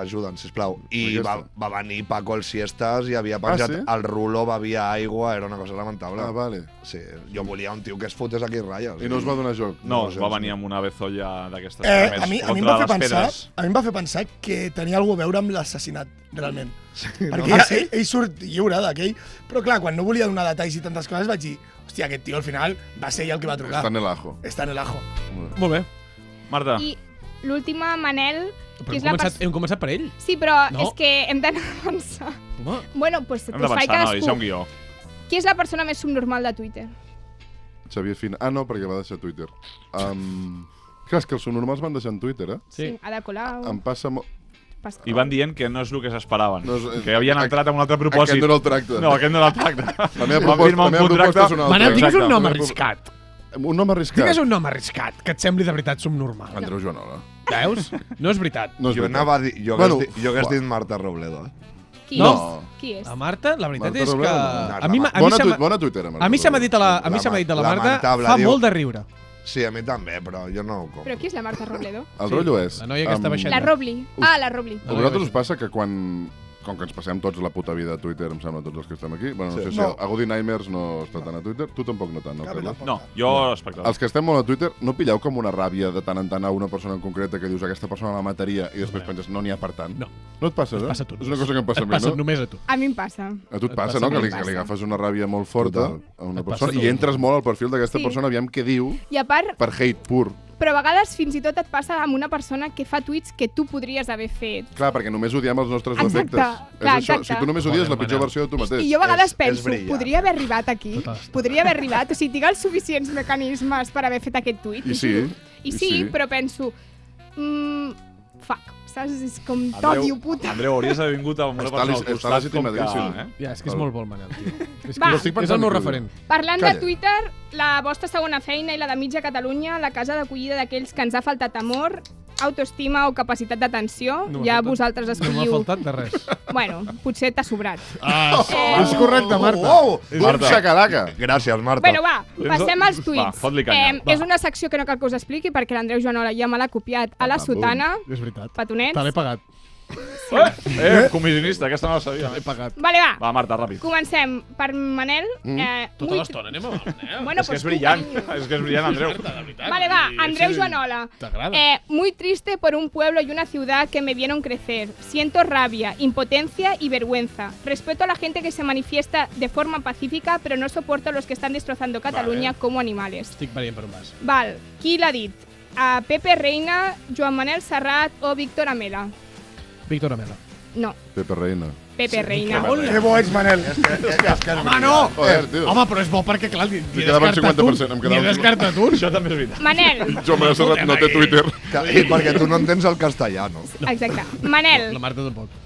Ajuda'ns, sisplau. I va venir Paco el Siestas i havia penjat el ruló, bevia aigua, era una cosa lamentable. Ah, vale. Sí, jo volia un tio que es fotés aquí ratlles. I no es va donar joc? No, va venir amb una bezolla d'aquestes a mi em va fer pensar que tenia alguna a veure amb l'assassinat, realment. Perquè ell surt lliure d'aquell, però clar, quan no volia donar detalls i tantes coses vaig dir, hòstia, aquest tio al final va ser ell el que va trucar. Està en el ajo. Molt bé. Marta. I l'última, Manel... Hem començat per ell? Sí, però és que hem d'anar a pensar. Bueno, doncs hem d'avançar, no, deixa un guió. Qui és la persona més subnormal de Twitter? Xavier Fina. Ah, no, perquè va deixar Twitter. Clar, és que els subnormals van deixar en Twitter, Sí, Ada Colau... Em passa molt... I van dient que no és el que s'esperaven. Que havien entrat amb un altre propòsit. Aquest no era el tracte. No, aquest no era el tracte. La meva proposta és una altra. Manel, digues un nom arriscat. Un nom arriscat? Digues un nom arriscat, que et sembli de veritat subnormal. Andreu Jonola. Veus? No és veritat. Jo anava a dir... Jo hagués dit Marta Robledo, Qui és? La Marta, la veritat és que... Bona tuitera, Marta. A mi se m'ha dit de la Marta, fa molt de riure. Sí, a mi també, però jo no ho compro. Però qui és la Marta Robledo? El rotllo és... La noia que està baixant. La Robli. La Robli. A vosaltres us passa que quan com que ens passem tots la puta vida a Twitter, em sembla, tots els que estem aquí. Bueno, no sé si a Godi Nightmares no està tant a Twitter. Tu tampoc no tant, no, Carles? No, jo espectador. Els que estem molt a Twitter, no pilleu com una ràbia de tant en tant a una persona en concreta que dius aquesta persona la mataria i després penses no n'hi ha per tant? No. No et passa, no? Passa a tu. És una cosa que em passa a mi, passa no? només a tu. A mi em passa. A tu et passa, no? Que li agafes una ràbia molt forta a una persona i entres molt al perfil d'aquesta persona, aviam què diu, I a part, per hate pur. però a vegades fins i tot et passa amb una persona que fa tuits que tu podries haver fet. Clar, perquè només odiem els nostres Exacte, defectes. clar, És això. exacte. Si tu només odies la pitjor versió de tu mateix. I jo a vegades penso, brillant. podria haver arribat aquí? Podria haver arribat? O sigui, tinc els suficients mecanismes per haver fet aquest tuit? I sí. I sí, però penso... fuck, saps? És com t'odio, puta. Andreu, hauries d'haver vingut amb una persona al costat com que... Ja, és que és molt bo el Manel, tio. Va. És el meu referent. Parlant de Twitter, la vostra segona feina i la de Mitja Catalunya, la casa d'acollida d'aquells que ens ha faltat amor, autoestima o capacitat d'atenció, ja vosaltres escolliu... No m'ha faltat de res. Bueno, potser t'ha sobrat. És correcte, Marta. Marta. Xacalaca. Gràcies, Marta. Bueno, va, passem als tuits. Va, fot-li canya. És una secció que no cal que us expliqui perquè l'Andreu Joanola ja me l'ha copiat a la sotana. És veritat. Petonets. Te l'he pagat. Comissionista, aquesta no la sabia. L'he pagat. Vale, va. Va, Marta, ràpid. Comencem per Manel. Tota l'estona anem amb el Manel. Bueno, És que és pues brillant, és que és brillant, Andreu. Vale, va, Andreu Joanola. T'agrada. Muy triste por un pueblo y una ciudad que me vieron crecer. Siento rabia, impotencia y vergüenza. Respeto a la gente que se manifiesta de forma pacífica, pero no soporto a los que están destrozando Cataluña como animales. Estic veient per un vas. Val, qui l'ha dit? Pepe Reina, Joan Manel Serrat o Víctor Amela? Víctor Amela. No, Pepe Reina. Pepe Reina. Que bo ets, Manel. Home, no! Joder, tio. Home, però és bo perquè, clar, li quedava el descartat un. 50%, em Li quedava he el descartat un. Això també és veritat. Manel. Joan Manel Serrat no té Twitter. I perquè tu no entens el castellà, no? Exacte. Manel. La Marta tampoc.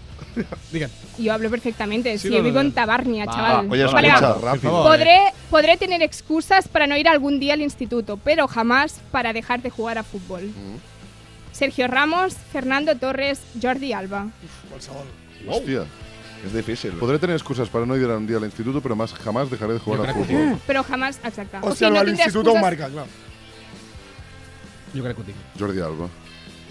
Digue'n. Yo hablo perfectamente. Sí, Si no, vivo no. en Tabarnia, chaval. Oye, Vale, escucha, va. rápido. Podré tener excusas para no ir algún día al instituto, pero jamás para dejar de jugar a fútbol. Sergio Ramos, Fernando Torres, Jordi Alba. Qualsevol. Hòstia. És difícil. Podré tener excusas para no ir un día al instituto, pero jamás dejaré de jugar al fútbol. Però jamás, exacte. O sigui, no a tindré l'institut ho excuses- marca, clar. Jo crec que ho tinc. Jordi Alba.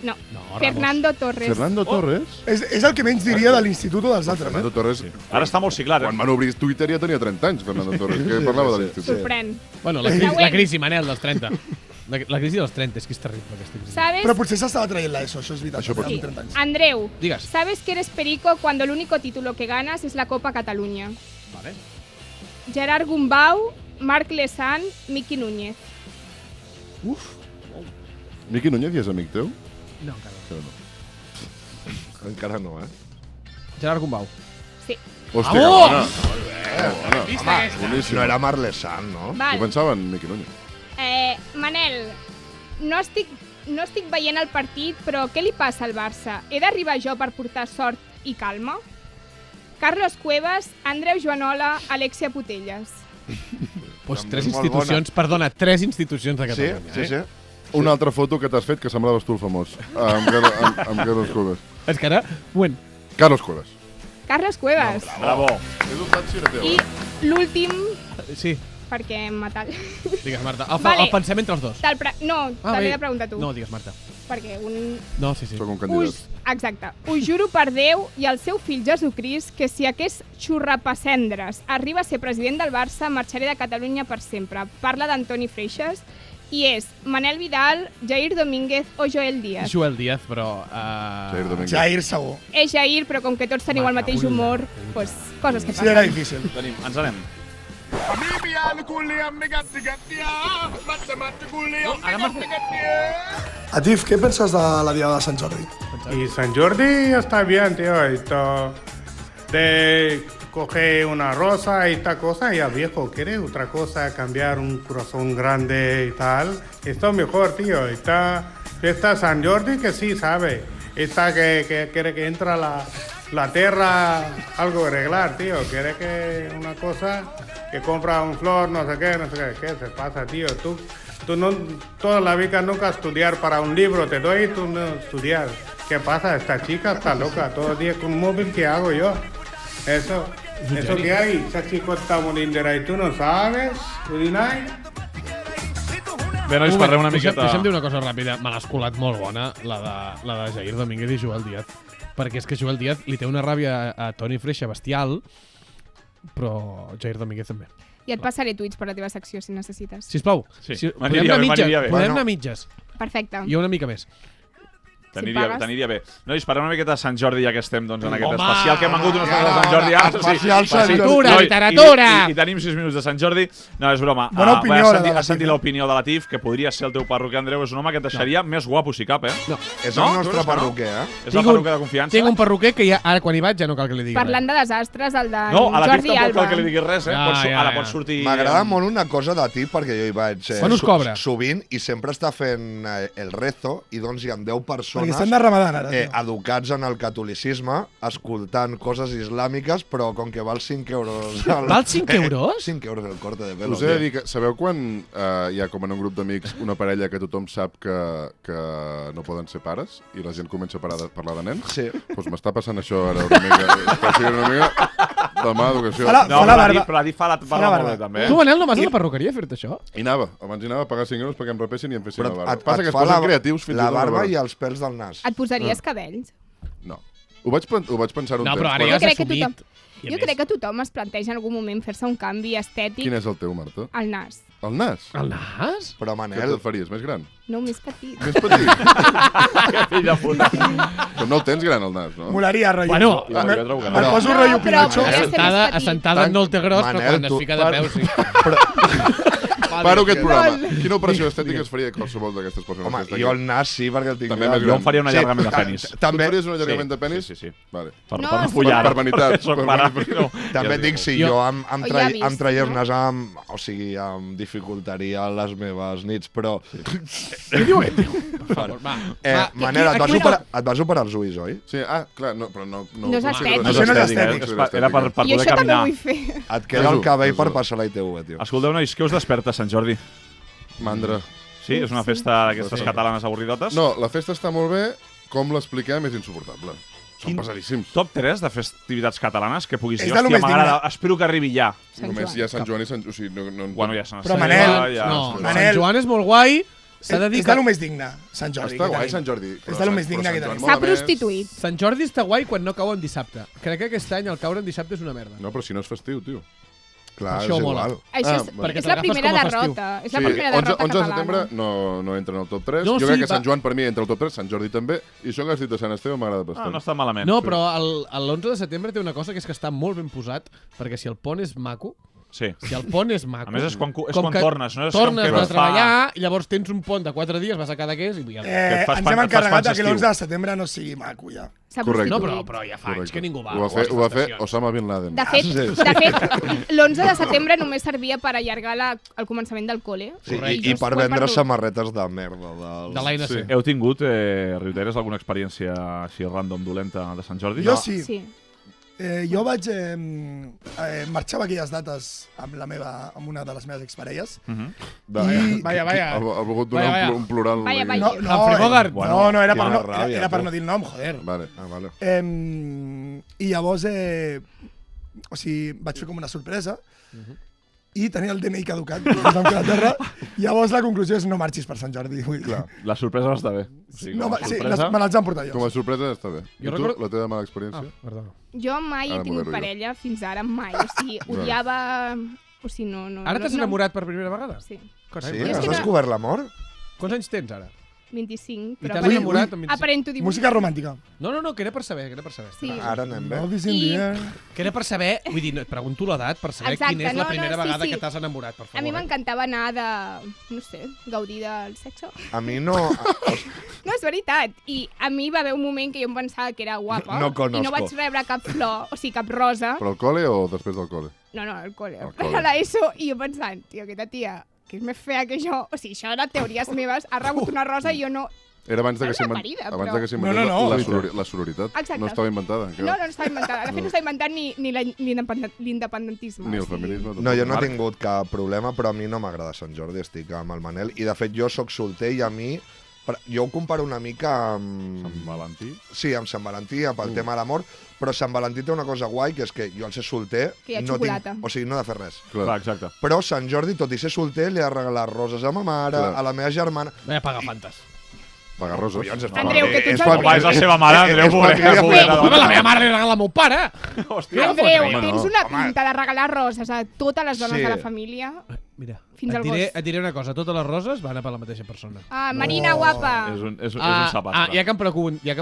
No, No, Fernando Torres. Fernando Torres? És el que menys diria de l'institut o dels altres, Fernando eh? Torres... Ara està molt ciclat, Quan van obrir Twitter ja tenia 30 anys, Fernando Torres, que parlava de l'institut. Sorprèn. Bueno, la crisi, Manel, dels 30. La crisi dels 30, és que és terrible aquesta crisi. ¿Sabes? Però potser s'estava traient l'ESO, això és veritat. Això pot amb ser. 30 anys. Andreu, Digues. ¿sabes que eres perico cuando el único título que ganas es la Copa Cataluña? Vale. Gerard Gumbau, Marc Lesan, Miki Núñez. Miqui Núñez ja és amic teu? No, encara no. Encara no, eh? Gerard Gumbau. Sí. Hòstia, que Vamos! bona. Bona. Boníssim. No era Marlesan, no? Val. Ho pensava en Miqui Núñez. Manel, no estic veient el partit, però què li passa al Barça? He d'arribar jo per portar sort i calma? Carlos Cuevas, Andreu Joanola, Alexia Putelles. Pues També tres és molt institucions, perdona, tres institucions de Sí, Catalunya. sí, sí. Una altra foto que t'has fet que semblaves tu el famós. Amb Carlos Cuevas. És que ara, moment. Carlos Cuevas. Carlos Cuevas. Bravo. És un tant cireteu. I l'últim, Sí, perquè em mata. digues, Marta. Vale. El pensem entre els dos. No, te l'he de preguntar tu. No, digues, Marta. Perquè un... No, sí, sí. Soc un candidat. Exacte. Us juro per Déu i el seu fill Jesucrist que si aquest xurrapacendres arriba a ser president del Barça, marxaré de Catalunya per sempre. Parla d'Antoni Freixas i és Manel Vidal, Jair Domínguez o Joel Díaz. Joel Díaz, però... Jair Domínguez. Jair segur. És Jair, però com que tots teniu el mateix humor, pues, coses que Sí, era passen. difícil. Tenim, ens anem. Atif, què penses de la Diada de Sant Jordi? Y San Jordi está bien, tío. Esto de coger una rosa y esta cosa, ya viejo, quiere otra cosa, cambiar un corazón grande y tal. Esto es mejor, tío. Esta fiesta San Jordi que sí sabe. Esta que quiere que entra la tierra algo arreglar, tío. Quiere que una cosa que compra un flor, no sé qué. ¿Qué se pasa, tío? Tú no, toda la vida nunca estudiar para un libro, te doy y tú no estudiar. ¿Qué pasa? Esta chica está loca, todo el día con un móvil, ¿qué hago yo? Eso que hay, esa chica está muy linda y tú no sabes, Udinay. Bé, nois, parlem una miqueta... Deixa'm dir una cosa ràpida. Me l'has colat molt bona, la de Jair Domínguez i Joel Díaz. perquè és que Joel Díaz li té una ràbia a Toni Freixa bestial, però Jair Domínguez també. I et passaré tuits per la teva secció, si necessites. Sisplau, podem anar a mitges. Perfecte. I una mica més. T'aniria bé. Nois, parlem una miqueta de Sant Jordi, ja que estem en aquest especial que hem vingut unes coses de Sant Jordi. Especial Sant Jordi. Literatura! I tenim 6 minuts de Sant Jordi. No, és broma. Bona opinió de Has sentit l'opinió de Latif, que podria ser el teu perruquer, Andreu. És un home que et deixaria més guapo, si cap, eh? No. És el nostre perruquer, eh? És el perruquer de confiança. Tinc un perruquer que ara, quan hi vaig, ja no cal que li digui Parlant de desastres, el de No, a Latif Jordi tampoc Alba. cal que li diguis res, eh? Ara pots sortir... M'agrada molt una cosa de ti, perquè jo hi vaig sovint i sempre està fent el rezo, i doncs hi ha 10 persones... Perquè estan de Ramadán, ara. Educats en el catolicisme, escoltant coses islàmiques, però com que val 5 euros... Val 5 euros? 5 euros el corte de pelo. Us he de dir que, sabeu quan hi ha com en un grup d'amics una parella que tothom sap que no poden ser pares i la gent comença a parlar de nens? Sí. Doncs m'està passant això ara una mica de mà educació. No, però la Dif fa la barba molt bé, també. Tu, Manel, no vas a la perruqueria a fer-te això? I anava. Abans hi anava a pagar 5 euros perquè em rapessin i em fessin la barba. Et Passa que es fa posen creatius fins i tot. la barba i els pèls del nas. Et posaries cabells? No. Ho vaig pensar un temps. No, però ara ja has assumit. Jo crec que tothom es planteja en algun moment fer-se un canvi estètic. Quin és el teu, Marta? El nas. El nas? El nas? Però, Què Manel... te'l faries? Més gran? No, més petit. Més petit? Que fill de puta. Però no el tens gran, el nas, no? Molaria, rotllo. Bueno, me'l poso rotllo Pinocho. Assentada no el té gros, però quan es fica de peu, sí. Paro aquest programa. Quina operació estètica es faria qualsevol d'aquestes persones? Home, jo el nas sí, perquè el tinc... També més Jo gran. em faria un allargament de penis. També faries un allargament de penis? Sí. Vale. Per No, no follar. Per vanitat. Soc pare. També dic, si jo em O ja vist, traient-ne o sigui, em dificultaria les meves nits, però... Què diu ell? Per favor, va. Manel, et vas operar els ulls, oi? Sí, clar, no, però no... No és estètic. Això no és estètic. Era per I poder això també caminar. vull fer. Et queda el cabell per passar la ITV, tio. Escolteu, nois, què us desperta Sant Jordi? Mandra. Sí? És una festa d'aquestes catalanes avorridotes? No, la festa està molt bé, com l'expliquem és insuportable. Són pesadíssims. Top 3 de festivitats catalanes que puguis dir, És de lo hòstia, més m'agrada, espero que arribi ja. Només hi ha Sant Joan i Sant... O sigui, no... Bueno, ja Sant Però, Esteve, Manel, ja... No, Manel. Sant Joan és molt guai. S'ha de dir És de lo més digne, Sant Jordi. Està guai, Sant Jordi. És de lo més digne que tenim. S'ha prostituït. Sant Jordi està guai quan no cau en dissabte. Crec que aquest any el caure en dissabte és una merda. No, però si no és festiu, tio. Clar, Això és mola. igual. Això perquè és la t'agafes primera com a festiu. derrota. És la primera derrota 11 de catalana. setembre no entra en el top 3. No, Jo sí, crec que Sant Joan per mi entra al top 3, Sant Jordi també, i això que has dit de Sant Esteve m'agrada bastant. No està malament. No, però l'11 de setembre té una cosa que és que està molt ben posat, perquè si el pont és maco, Sí. si el pont és maco... A més, és quan com tornes, no? És tornes com que a treballar, i llavors tens un pont de 4 dies, vas a cada que és i... et fas Ens pan- hem et fas encarregat pans que l'11 estiu. de setembre no sigui maco, ja. Correcte. No, però ja fa anys que ningú va. Ho va fer Osama Bin Laden. De fet, l'11 de setembre només servia per allargar el començament del col·le. Sí, i per vendre samarretes de merda. De l'ANC. Sí. Heu tingut, Riuteres, alguna experiència així random dolenta de Sant Jordi? Jo sí. Jo vaig... marxava aquelles dates amb una de les meves exparelles. Vaya. Ha volgut donar un plural. Vaya. No, era per no dir el nom, joder. Vale. I llavors, o sigui, vaig fer com una sorpresa i tenia el DNI caducat, ens vam quedar a terra. Llavors la conclusió és no marxis per Sant Jordi. Clar. La sorpresa no està bé. Sí, me les han portat jo. Com a sorpresa està bé. I tu, la teva mala experiència? Perdona. Jo mai he tingut parella, fins ara mai. O sigui, odiava... O sigui, no... Ara t'has enamorat per primera vegada? Sí. Sí? Has descobert l'amor? Quants anys tens ara? 25. I t'has enamorat amb 25? Aparento 18. Música romàntica. No, que era per saber, Sí. Ara anem bé. Que era per saber, vull dir, et pregunto l'edat, per saber quina és la primera vegada que t'has enamorat, per favor. A mi m'encantava anar de, no sé, gaudir del sexe. A mi no... No, és veritat. I a mi va haver un moment que jo em pensava que era guapa No conozco. i no vaig rebre cap flor, o sigui, cap rosa. Però al col·le o després del col·le? No, al col·le. Al col·le. A l'ESO, i jo pensant, tio, aquesta tia, que és més fea que jo, o sigui, això era teories meves, ha rebut una rosa i jo no... Era abans de que s'inventés la sororitat. Exacte. No estava inventada encara. No estava inventada. De fet, no estava inventat ni l'independentisme. Ni el feminisme. No, jo no he tingut cap problema, però a mi no m'agrada Sant Jordi, estic amb el Manel. I, de fet, jo sóc solter i a mi... Jo ho comparo una mica amb... Sant Valentí? Sí, amb Sant Valentí, pel tema de l'amor, però Sant Valentí té una cosa guai, que és que jo al ser solter... Que hi ha no xocolata. O sigui, no he de fer res. Clar, exacte. Però Sant Jordi, tot i ser solter, li ha regalat roses a ma mare, a la meva germana... Vaja, paga fantes. Pagarroses. Andreu, que tu ets el és la seva mare, Andreu. Home, la meva mare li regala al meu pare. Andreu, tens una pinta de regalar roses a totes les dones de la família. Mira, fins al gos. Et diré una cosa, totes les roses van a per la mateixa persona. Marina, guapa. És un sapastre. Ja que em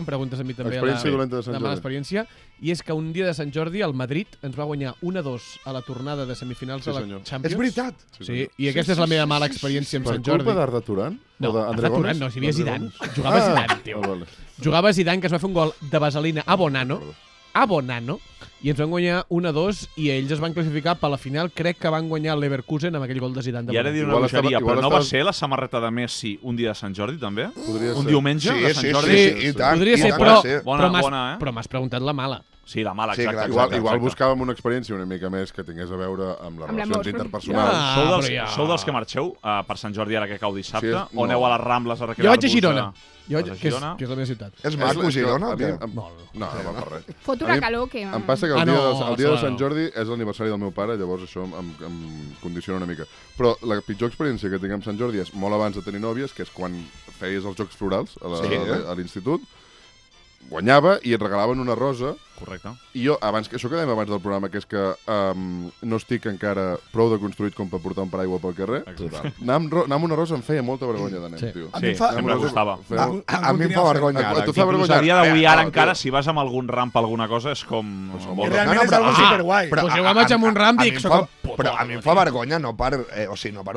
preguntes a mi també experiència dolenta de Sant mala Jordi. experiència, i és que un dia de Sant Jordi el Madrid ens va guanyar 1-2 a la tornada de semifinals de la Champions. És veritat. Sí, i aquesta és la meva mala experiència amb Sant Jordi. Per culpa d'Arda Turan? No, Arda Turan no, si hi havia Zidane. Jugava Zidane, tio. Jugava Zidane, que es va fer un gol de vaselina a Bonano, i ens van guanyar 1-2 i ells es van classificar per la final. Crec que van guanyar el Leverkusen amb aquell gol de Zidane. I ara diré una bogeria, però no va ser la samarreta de Messi un dia de Sant Jordi, també? Un diumenge de Sant Jordi? Sí, i tant. Podria ser, però m'has preguntat la mala. Sí, la mala, exacte. Igual buscàvem una experiència una mica més que tingués a veure amb les relacions interpersonals. Sou dels que marxeu per Sant Jordi ara que cau dissabte? O aneu a les Rambles a Jo vaig a Girona. Que és la meva ciutat. És maco, Girona? No va per res. Fot una calor que... Em passa que el dia de Sant Jordi és l'aniversari del meu pare, llavors això em condiciona una mica. Però la pitjor experiència que tinc amb Sant Jordi és molt abans de tenir nòvies, que és quan feies els Jocs Florals a l'institut, guanyava i et regalaven una rosa. Correcte. I jo, això que dèiem abans del programa, que és que no estic encara prou deconstruït com per portar un paraigua pel carrer, anar amb una rosa em feia molta vergonya de nen, tio. Sí, sempre costava. A mi em fa vergonya ara. Inclús a dia d'avui ara encara, si vas amb algun ramp a alguna cosa, és com... Realment és algo superguai. Pues jo vaig amb un ramp i dic... Però a mi em fa vergonya, no per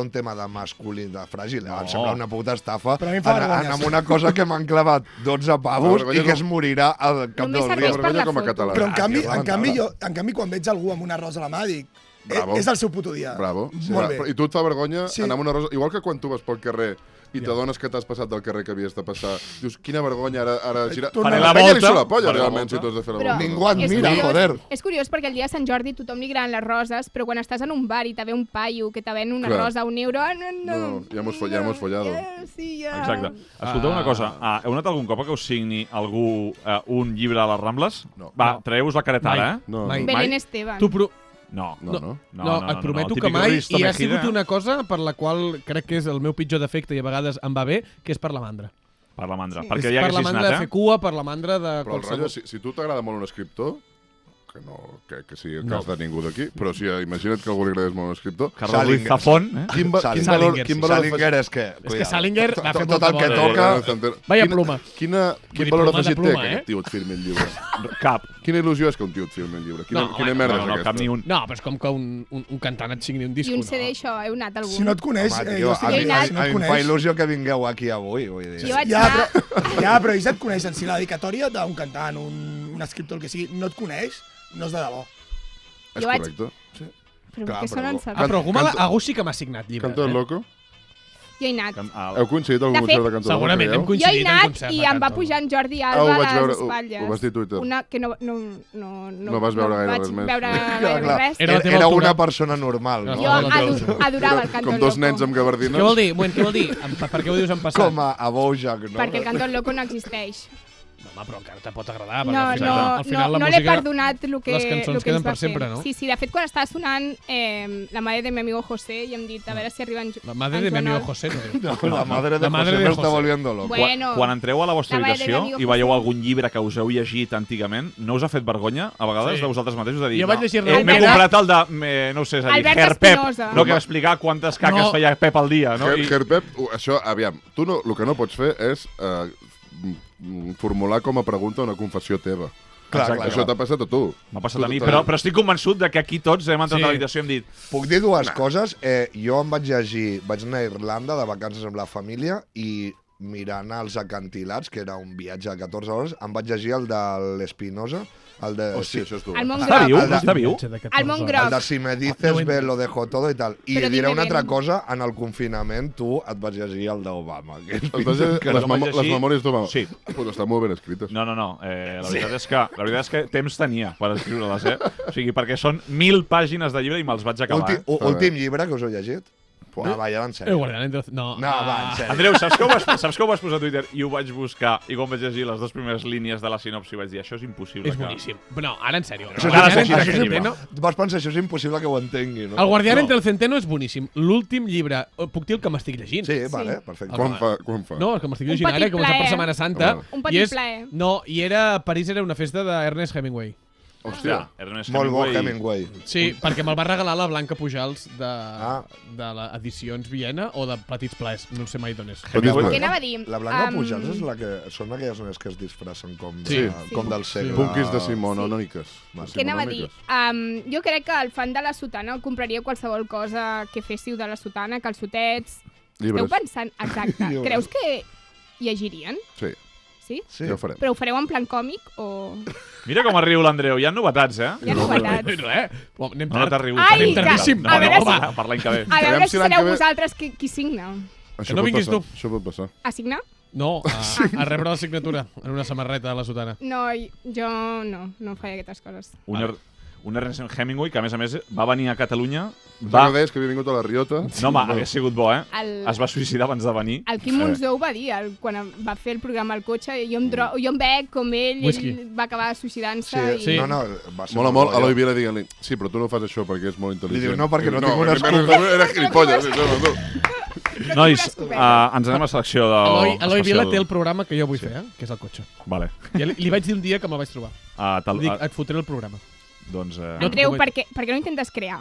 un tema de masculinitat fràgil. Em sembla una puta estafa anar amb una cosa que m'han clavat 12 pavos i que es morirà al cap del dia. Però en canvi, quan veig algú amb una rosa a la mà, dic, és el seu puto dia. Bravo. Molt bé. I tu et fa vergonya anar amb una rosa... Igual que quan tu vas pel carrer i t'adones que t'has passat del carrer que havies de passar. Dius, quina vergonya ara girar. Faré la volta. La polla, realment, si tu has de fer la volta. Ningú et mira, joder. És curiós perquè el dia de Sant Jordi tothom li agraden les roses, però quan estàs en un bar i te ve un paio que te ven una rosa a €1... No, ja hemos follado. Sí, ja. Exacte. Escolteu una cosa, heu anat algun cop que us signi algú un llibre a les Rambles? No. Va, traeu-vos la careta ara, eh? Mai. Belén Esteban. No, et prometo que mai, i ha sigut una cosa per la qual crec que és el meu pitjor defecte i a vegades em va bé, que és per la mandra. Per la mandra, Sí. perquè ja per la haguessis mandra anat, de fer cua, per la mandra de Però el qualsevol... rotllo, si tu t'agrada molt un escriptor, que no crec que sigui el cas de ningú d'aquí, però si imagina't que a algú li agradés molt un escriptor... Carles Ruiz Zafón, Quin valor Salinger és que... És que Salinger va fer tot el que toca... Vaya pluma. Quin valor afegit té que un tio et firmi el llibre? Cap. Quina il·lusió és que un tio et firmi el llibre? Quina merda és aquesta? Cap ni un. No, però és com que un cantant et signi un disc. I un CD, això, heu anat algun? Si no et coneix... A mi em fa il·lusió que vingueu aquí avui, vull dir. Jo vaig anar... però ells et coneixen. Si la dedicatòria d'un cantant, un escriptor, el que sigui, no et coneix, no és de debò. És correcte. Però per què sonen però algú sí que m'ha signat llibres. Canto el loco? Jo he anat. Heu coincidit a algun concert de Canto el Loco? Segurament hem Jo he coincidit en anat concert i de em va Canto. pujar en Jordi Alba a les espatlles. Ho vas dir a Twitter. Una que no vas veure gaire res més. Vaig veure gaire res. Era una persona normal, no? Jo adorava el Canto Com Loco. dos nens amb gabardines. Què vol dir? Què vol dir? Per què ho dius en passat? Com a Bojack, no? Perquè el Canto Loco no existeix. No, però encara te pot agradar. No l'he perdonat el que les cançons ens queden va per sempre, fer. no? Sí, de fet, quan estava sonant la madre de mi amigo José i hem dit, a veure si arriben... La madre de mi amigo José, no diu. La madre de José me està volviendo loco. Bueno, Quan entreu a la vostra la madre de mi habitació amigo i veieu José. algun llibre que us heu llegit antigament, no us ha fet vergonya, a vegades, de vosaltres mateixos, de dir... Jo vaig llegir-ne m'he comprat el de, no ho sé, és a dir, Albert Herpep, Espinosa. no, que explicar quantes caques feia Pep al dia, no? Herpep, això, aviam, tu el que no pots fer és formular com a pregunta una confessió teva. Clar. Això t'ha passat a tu. M'ha passat a mi, però estic convençut de que aquí tots hem entrat a l'habitació i hem dit... Puc dir dues coses? Jo em vaig anar a Irlanda de vacances amb la família i mirant els acantilats, que era un viatge de 14 hores, em vaig llegir el de l'Espinosa, el de... Hòstia, això és dur. El món Està groc. viu? Està viu? El món groc. El de si me dices ve lo dejo todo i tal. I Però diré dime una altra ben. cosa, en el confinament tu et vas llegir el d'Obama. Les memòries d'Obama. Sí. Pues estan molt ben escrites. No. La veritat és que temps tenia per escriure-les, eh? O sigui, perquè són 1.000 pàgines de llibre i me'ls vaig acabar. Últim llibre que us heu llegit? Va, ja en El sèrio. guardián entre... No, va, en sèrio. Andreu, saps que ho vas posar a Twitter i ho vaig buscar i quan vaig llegir les dues primeres línies de la sinopsi vaig dir això és impossible. És boníssim. No, ara en sèrio. Això vas pensar, això és impossible que ho entengui, no? El guardián entre el centeno és boníssim. L'últim llibre... Puc dir el que m'estic llegint? Sí, vale, perfecte. Quan fa? No, el que m'estic llegint ara, que comença per Setmana Santa. Un petit plaer. No, i París era una festa d'Ernest Hemingway. Hòstia, molt bo Hemingway. Sí, perquè me'l va regalar la Blanca Pujals de l'Edicions Viena o de Petits Plaers, no sé mai d'on és. Què anava a dir? La Blanca Pujals és la que... Són aquelles noies que es disfressen com del segle. Punquis de Simonòniques. Què anava a dir? Jo crec que el fan de la sotana compraria qualsevol cosa que féssiu de la sotana, calçotets... Llibres. Esteu pensant... Exacte. Creus que llegirien? Sí. Sí? Ja ho farem. Però ho fareu en plan còmic o...? Mira com riu l'Andreu, hi ha novetats, eh? Hi ha novetats. Anem No t'ha rigut. Ai, anem tardíssim. a veure si- Per l'any que ve. A veure si sereu vosaltres qui signa. Això no pot vinguis passar, tu. Això pot passar. A signar? No, a rebre la signatura en una samarreta de la sotana. No, jo no faig aquestes coses. Un Ernest Hemingway que, a més, va venir a Catalunya... Va... No deies que havia vingut a la Riota? No, home, hagués sigut bo, eh? El- Es va suïcidar abans de venir. El Quim Monzó ho va dir quan va fer el programa al cotxe. Jo em veig com ell va acabar suïcidant-se. Sí, no, va ser Mola molt, Eloi Vila dient-li sí, però tu no fas això perquè és molt intel·ligent. Li diu, no, perquè no tinc una excusa. Era gilipolles. Nois, ens anem a la secció del... Eloi Vila té el programa que jo vull fer, que és el cotxe. Vale. I li vaig dir un dia que me'l vaig trobar. Dic, et fotré el programa. Doncs... Andreu, per què no intentes crear?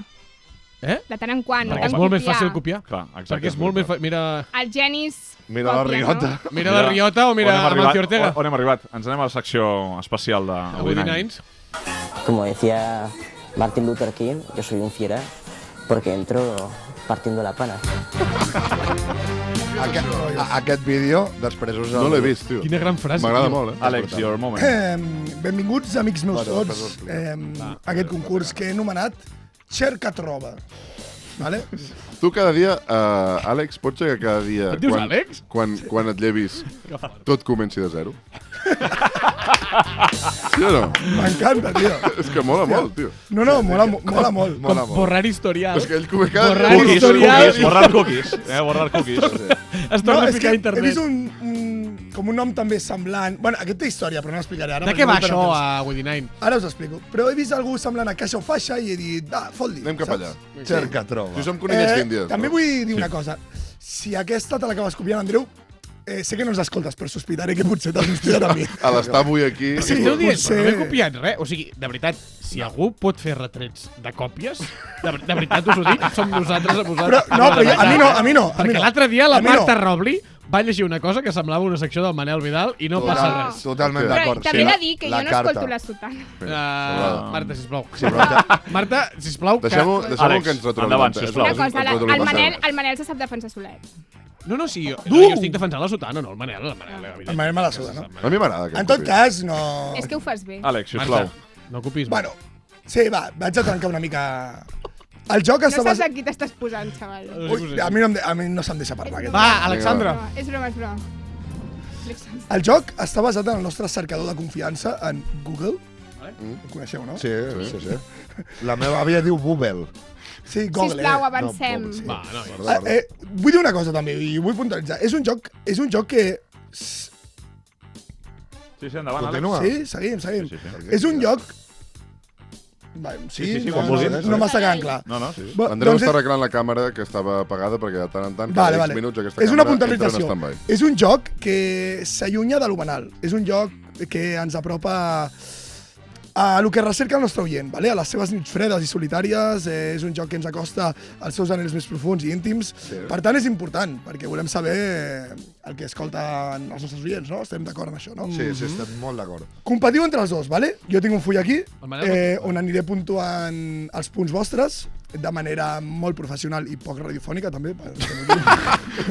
De tant en quant, no Perquè és molt més fàcil copiar. Clar, perquè és molt més fàcil. Mira... Els genis... Mira la Riota. Mira la Riota o mira Amancio Ortega. On hem arribat? Ens anem a la secció especial de Woody Nines. Como decía Martin Luther King, yo soy un fiera porque entro partiendo la pana. Aquest vídeo, després us... No l'he vist, tio. Quina gran frase. M'agrada molt, eh? Àlex, your moment. Benvinguts, amics meus tots, a aquest concurs que he anomenat Cerca Troba. Vale? Tu cada dia, Àlex, pot ser que cada dia... Et dius Àlex? Quan et llevis, tot comenci de zero? Sí o no? M'encanta, tio. És que mola molt, tio. No, mola molt. Mola molt. Borrar historial. És que ell come cada... Borrar historial. Borrar cookies. Borrar cookies. Es torna a ficar a internet. He vist com un nom també semblant. Bueno, aquest té història, però no l'explicaré ara. De què va això a Woody Nine? Ara us explico. Però he vist algú semblant a Caixa o Faixa i he dit, fot-li. Anem cap allà. Cerca Troba. Si som conillets d'Índia. També vull dir una cosa. Si aquesta te l'acabes copiant, Andreu, sé que no ens escoltes, però sospitaré que potser t'has inspirat a mi. A l'estar avui aquí... Sí, esteu dient, però no he copiat res. O sigui, de veritat, si algú pot fer retrets de còpies, de veritat us ho dic, som nosaltres a vosaltres. Però a mi no. Perquè l'altre dia la Marta Robley va llegir una cosa que semblava una secció del Manel Vidal i no passa res. Totalment d'acord. Però també he de dir que jo no escolto la sotana. Marta, sisplau. Marta, sisplau. Deixem-ho que ens retrobem. Endavant, sisplau. Una cosa, el Manel se sap defensar solet. No, jo estic defensant la sotana, no el Manel. El Manel me la suda, no? A mi m'agrada. En tot cas, no... És que ho fas bé. Àlex, sisplau. No copis. Bueno, sí, va, vaig a trencar una mica... El joc està... No saps a qui t'estàs posant, xaval. Ui, a mi no se'm deixa parlar. Va, Alexandra. És broma. El joc està basat en el nostre cercador de confiança en Google. Ho coneixeu, no? Sí. La meva àvia diu Google. Sí, Google. Sisplau, avancem. Va, no. Vull dir una cosa també, i vull puntualitzar. És un joc que... Sí, endavant, Àlex. Sí, seguim. És un joc... Sí, no m'està quedant clar. Sí. Andreu està arreglant la càmera que estava apagada perquè de tant en tant, cada X minuts aquesta és una càmera entra en puntualització. stand-by. És un joc que s'allunya de lo banal. És un joc que ens apropa a lo que recerca el nostre oient, vale? A les seves nits fredes i solitàries. És un joc que ens acosta als seus anells més profuns i íntims. Sí. Per tant, és important, perquè volem saber el que escolten els nostres oients, no? Estem d'acord amb això, no? Sí, estem molt d'acord. Competiu entre els dos, vale? Jo tinc un full aquí, on aniré puntuant els punts vostres, de manera molt professional i poc radiofònica, també.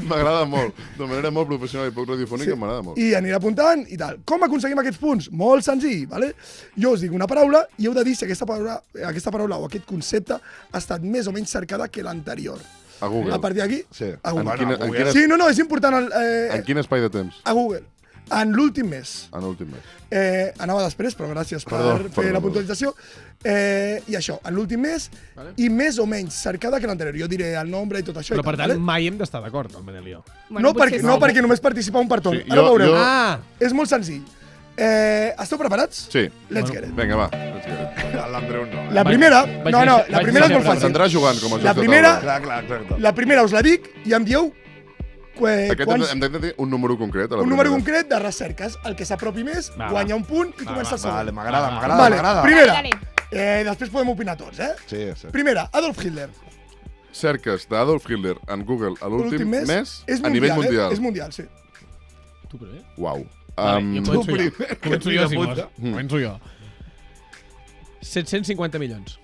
M'agrada molt. De manera molt professional i poc radiofònica, m'agrada molt. I aniré apuntant i tal. Com aconseguim aquests punts? Molt senzill, vale? Jo us dic una paraula i heu de dir si aquesta paraula o aquest concepte ha estat més o menys cercada que l'anterior. A Google. A partir d'aquí? Sí. A Google. En quin Sí, no, és important. En quin espai de temps? A Google. En l'últim mes. En l'últim mes. Anava després, però gràcies per fer la puntualització. I això, en l'últim mes, i més o menys cercada que l'anterior. Jo diré el nombre i tot això. Però per tant, mai hem d'estar d'acord, el Manel i jo. No, perquè només participa un per torn. Ara ho veureu. És molt senzill. Esteu preparats? Sí. Let's get it. Vinga, va. Let's get it. L'Andreu no. La primera... No, la primera és molt fàcil. S'entendrà jugant, com a La primera us la dic i em dieu... Hem de dir un número concret. Un número concret de recerques. El que s'apropi més guanya un punt i comença el segon. Vale, m'agrada. Primera. Després podem opinar tots, Sí. Primera, Adolf Hitler. Cerques d'Adolf Hitler en Google a l'últim mes a nivell mundial. És mundial, sí. Tu primer? Uau. Començo jo, si vols. Començo jo. 750 milions.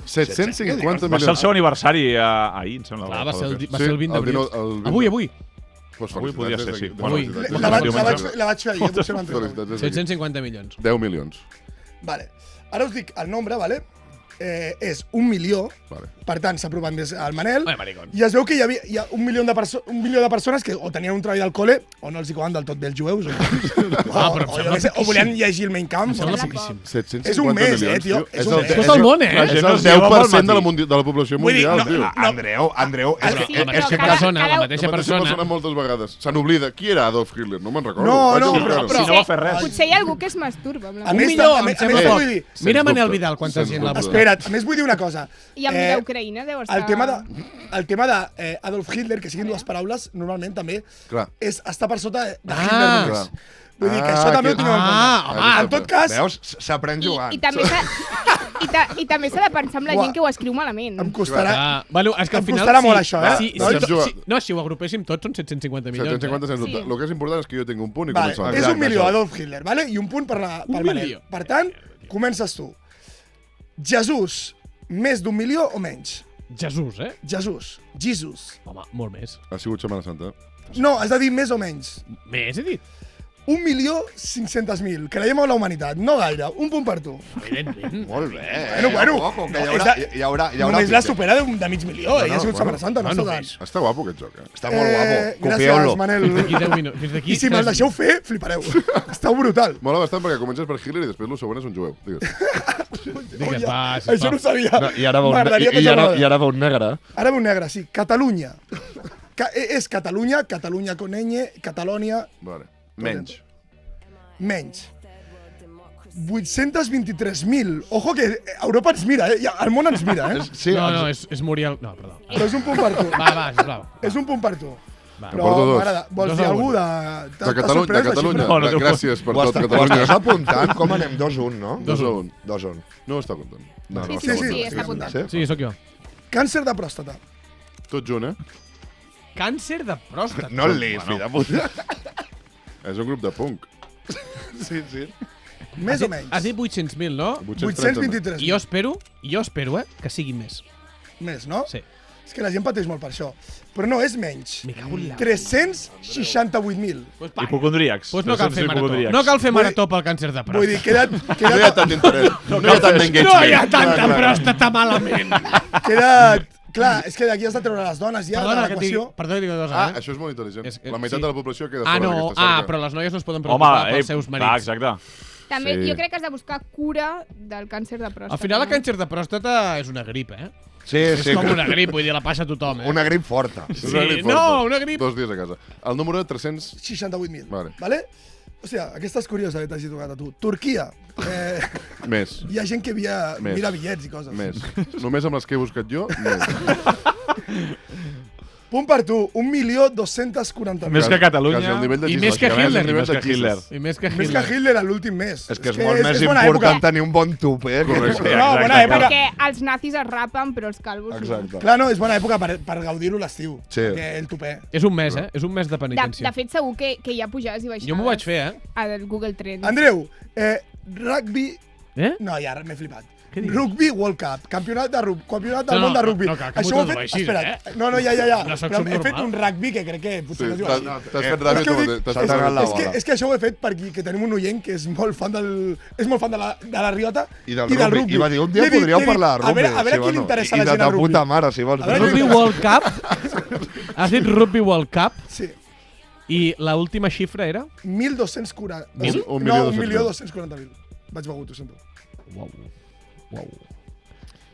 750 milions. Va ser el seu aniversari ahir, em sembla. Clar, va ser el 20 d'abril. Avui. Avui podria ser, sí. La vaig fer ahir, potser m'han fet. 750 milions. 10 milions. Vale. Ara us dic el nombre, vale? És 1 milió, per tant s'aproven més al Manel, i es veu que hi ha 1 milió de persones que o tenien un treball del col·le o no els hi quedaven del tot bé els jueus, o volien llegir el Mein Kampf. És un mes, tio. És tot el món, És el 10% de la població mundial, tio. Andreu, és que la mateixa persona moltes vegades se n'oblida. Qui era Adolf Hitler? No me'n recordo. No, però si no va fer res. Potser hi ha algú que es masturba. A més, vull dir... Mira Manel Vidal, quanta gent l'ha votat. Espera't, a més vull dir una cosa. I amb d'Ucraïna deu estar... El tema d'Adolf Hitler, que siguin dues paraules, normalment també és estar per sota de Hitler només. Vull dir que això també ho tinguem en compte. En tot cas... Veus? S'aprèn jugant. I també s'ha de pensar amb la gent que ho escriu malament. Em costarà... Bueno, és que al final... Em costarà molt això, No, si ho agrupéssim tots són 750 milions. 750 sens dubte. El que és important és que jo tingui un punt i començar. És 1 milió Adolf Hitler, i un punt pel Manel. Per tant, comences tu. Jesús, més d'1 milió o menys? Jesús, Jesus. Home, molt més. Ha sigut Setmana Santa. No, has de dir més o menys. Més, he dit? 1.500.000. Creiem en la humanitat. No gaire. Un punt per tu. Evidentment. Molt bé. Bueno. Ojo, que hi haurà només la supera de mig milió. Ja ha sigut Setmana Santa, no està tant. Està guapo aquest joc, Està molt guapo. Gràcies, Manel. I si me'l deixeu fer, flipareu. Està brutal. Mola bastant perquè comences per Hitler i després el següent és un jueu. Digues, va. Això no ho sabia. I ara va un negre. Ara va un negre, sí. Catalunya. És Catalunya, Catalunya con ñ, Catalònia... Vale. Menys. 823.000. Ojo que Europa ens mira, el món ens mira, No, és Muriel... No, perdó. Però és un punt per tu. Va, sisplau. És un punt per tu. Però m'agrada. Vols dir algú de... De Catalunya. Gràcies per tot, Catalunya. Estàs apuntant? Com anem? 2-1, no? 2-1. No ho està comptant. Sí, està apuntant. Sí, sóc jo. Càncer de pròstata. Tot junt, Càncer de pròstata. No el liis, fill de puta. És un grup de punk. Sí. Més o menys. Has dit 800.000, no? 823. I jo espero, que sigui més. Més, no? Sí. És que la gent pateix molt per això. Però no, és menys. Me cago en la... 368.000. Hipocondríacs. Pues no cal fer marató. No cal fer marató pel càncer de pròstata. Vull dir, No hi ha tant interès. No hi ha tant engagement. No hi ha tanta pròstata malament. Queda't... Clar, és que d'aquí has de treure les dones ja, de l'equació. Perdona, dic una cosa. Això és molt intel·ligent. La meitat de la població queda fora d'aquesta cerca. Però les noies no es poden preocupar pels seus marits. Exacte. També jo crec que has de buscar cura del càncer de pròstata. Al final el càncer de pròstata és una grip, Sí. És com una grip, vull dir, la passa a tothom, Una grip forta. Una grip... 2 dies a casa. El número 368.000. Vale. Hòstia, aquesta és curiosa, t'hagi tocat a tu. Turquia. Més. Hi ha gent que mira bitllets i coses. Més. Només amb les que he buscat jo, més. Punt per tu, 1.240.000. Més que Catalunya. I més que Hitler. I més que Hitler a l'últim mes. És que és molt més important tenir un bon tub, Correcte. No, bona època. Perquè els nazis es rapen, però els calvos no. Exacte. Clar, no, és bona època per gaudir-ho l'estiu. Sí. El tupé. És un mes, És un mes de penitència. De fet, segur que hi ha pujades i baixades. Jo m'ho vaig fer, Al Google Trends. Andreu, rugby... No, ja m'he flipat. Rugby World Cup, campionat del món de rugby. Això ho he fet... Espera't. No, ja. Però he fet un rugby que crec que potser no es diu així. T'has fet ràbia, t'has fet ràbia. És que això ho he fet perquè tenim un oient que és molt fan de la Riota i del rugby. I va dir, un dia podríeu parlar de rugby. A veure qui li interessa la gent al rugby. I de ta puta mare, si vols. Rugby World Cup? Has dit Rugby World Cup? Sí. I l'última xifra era? 1.240. Un No, 1.240.000. 1.240.000. Vaig begut, ho sento. Uau.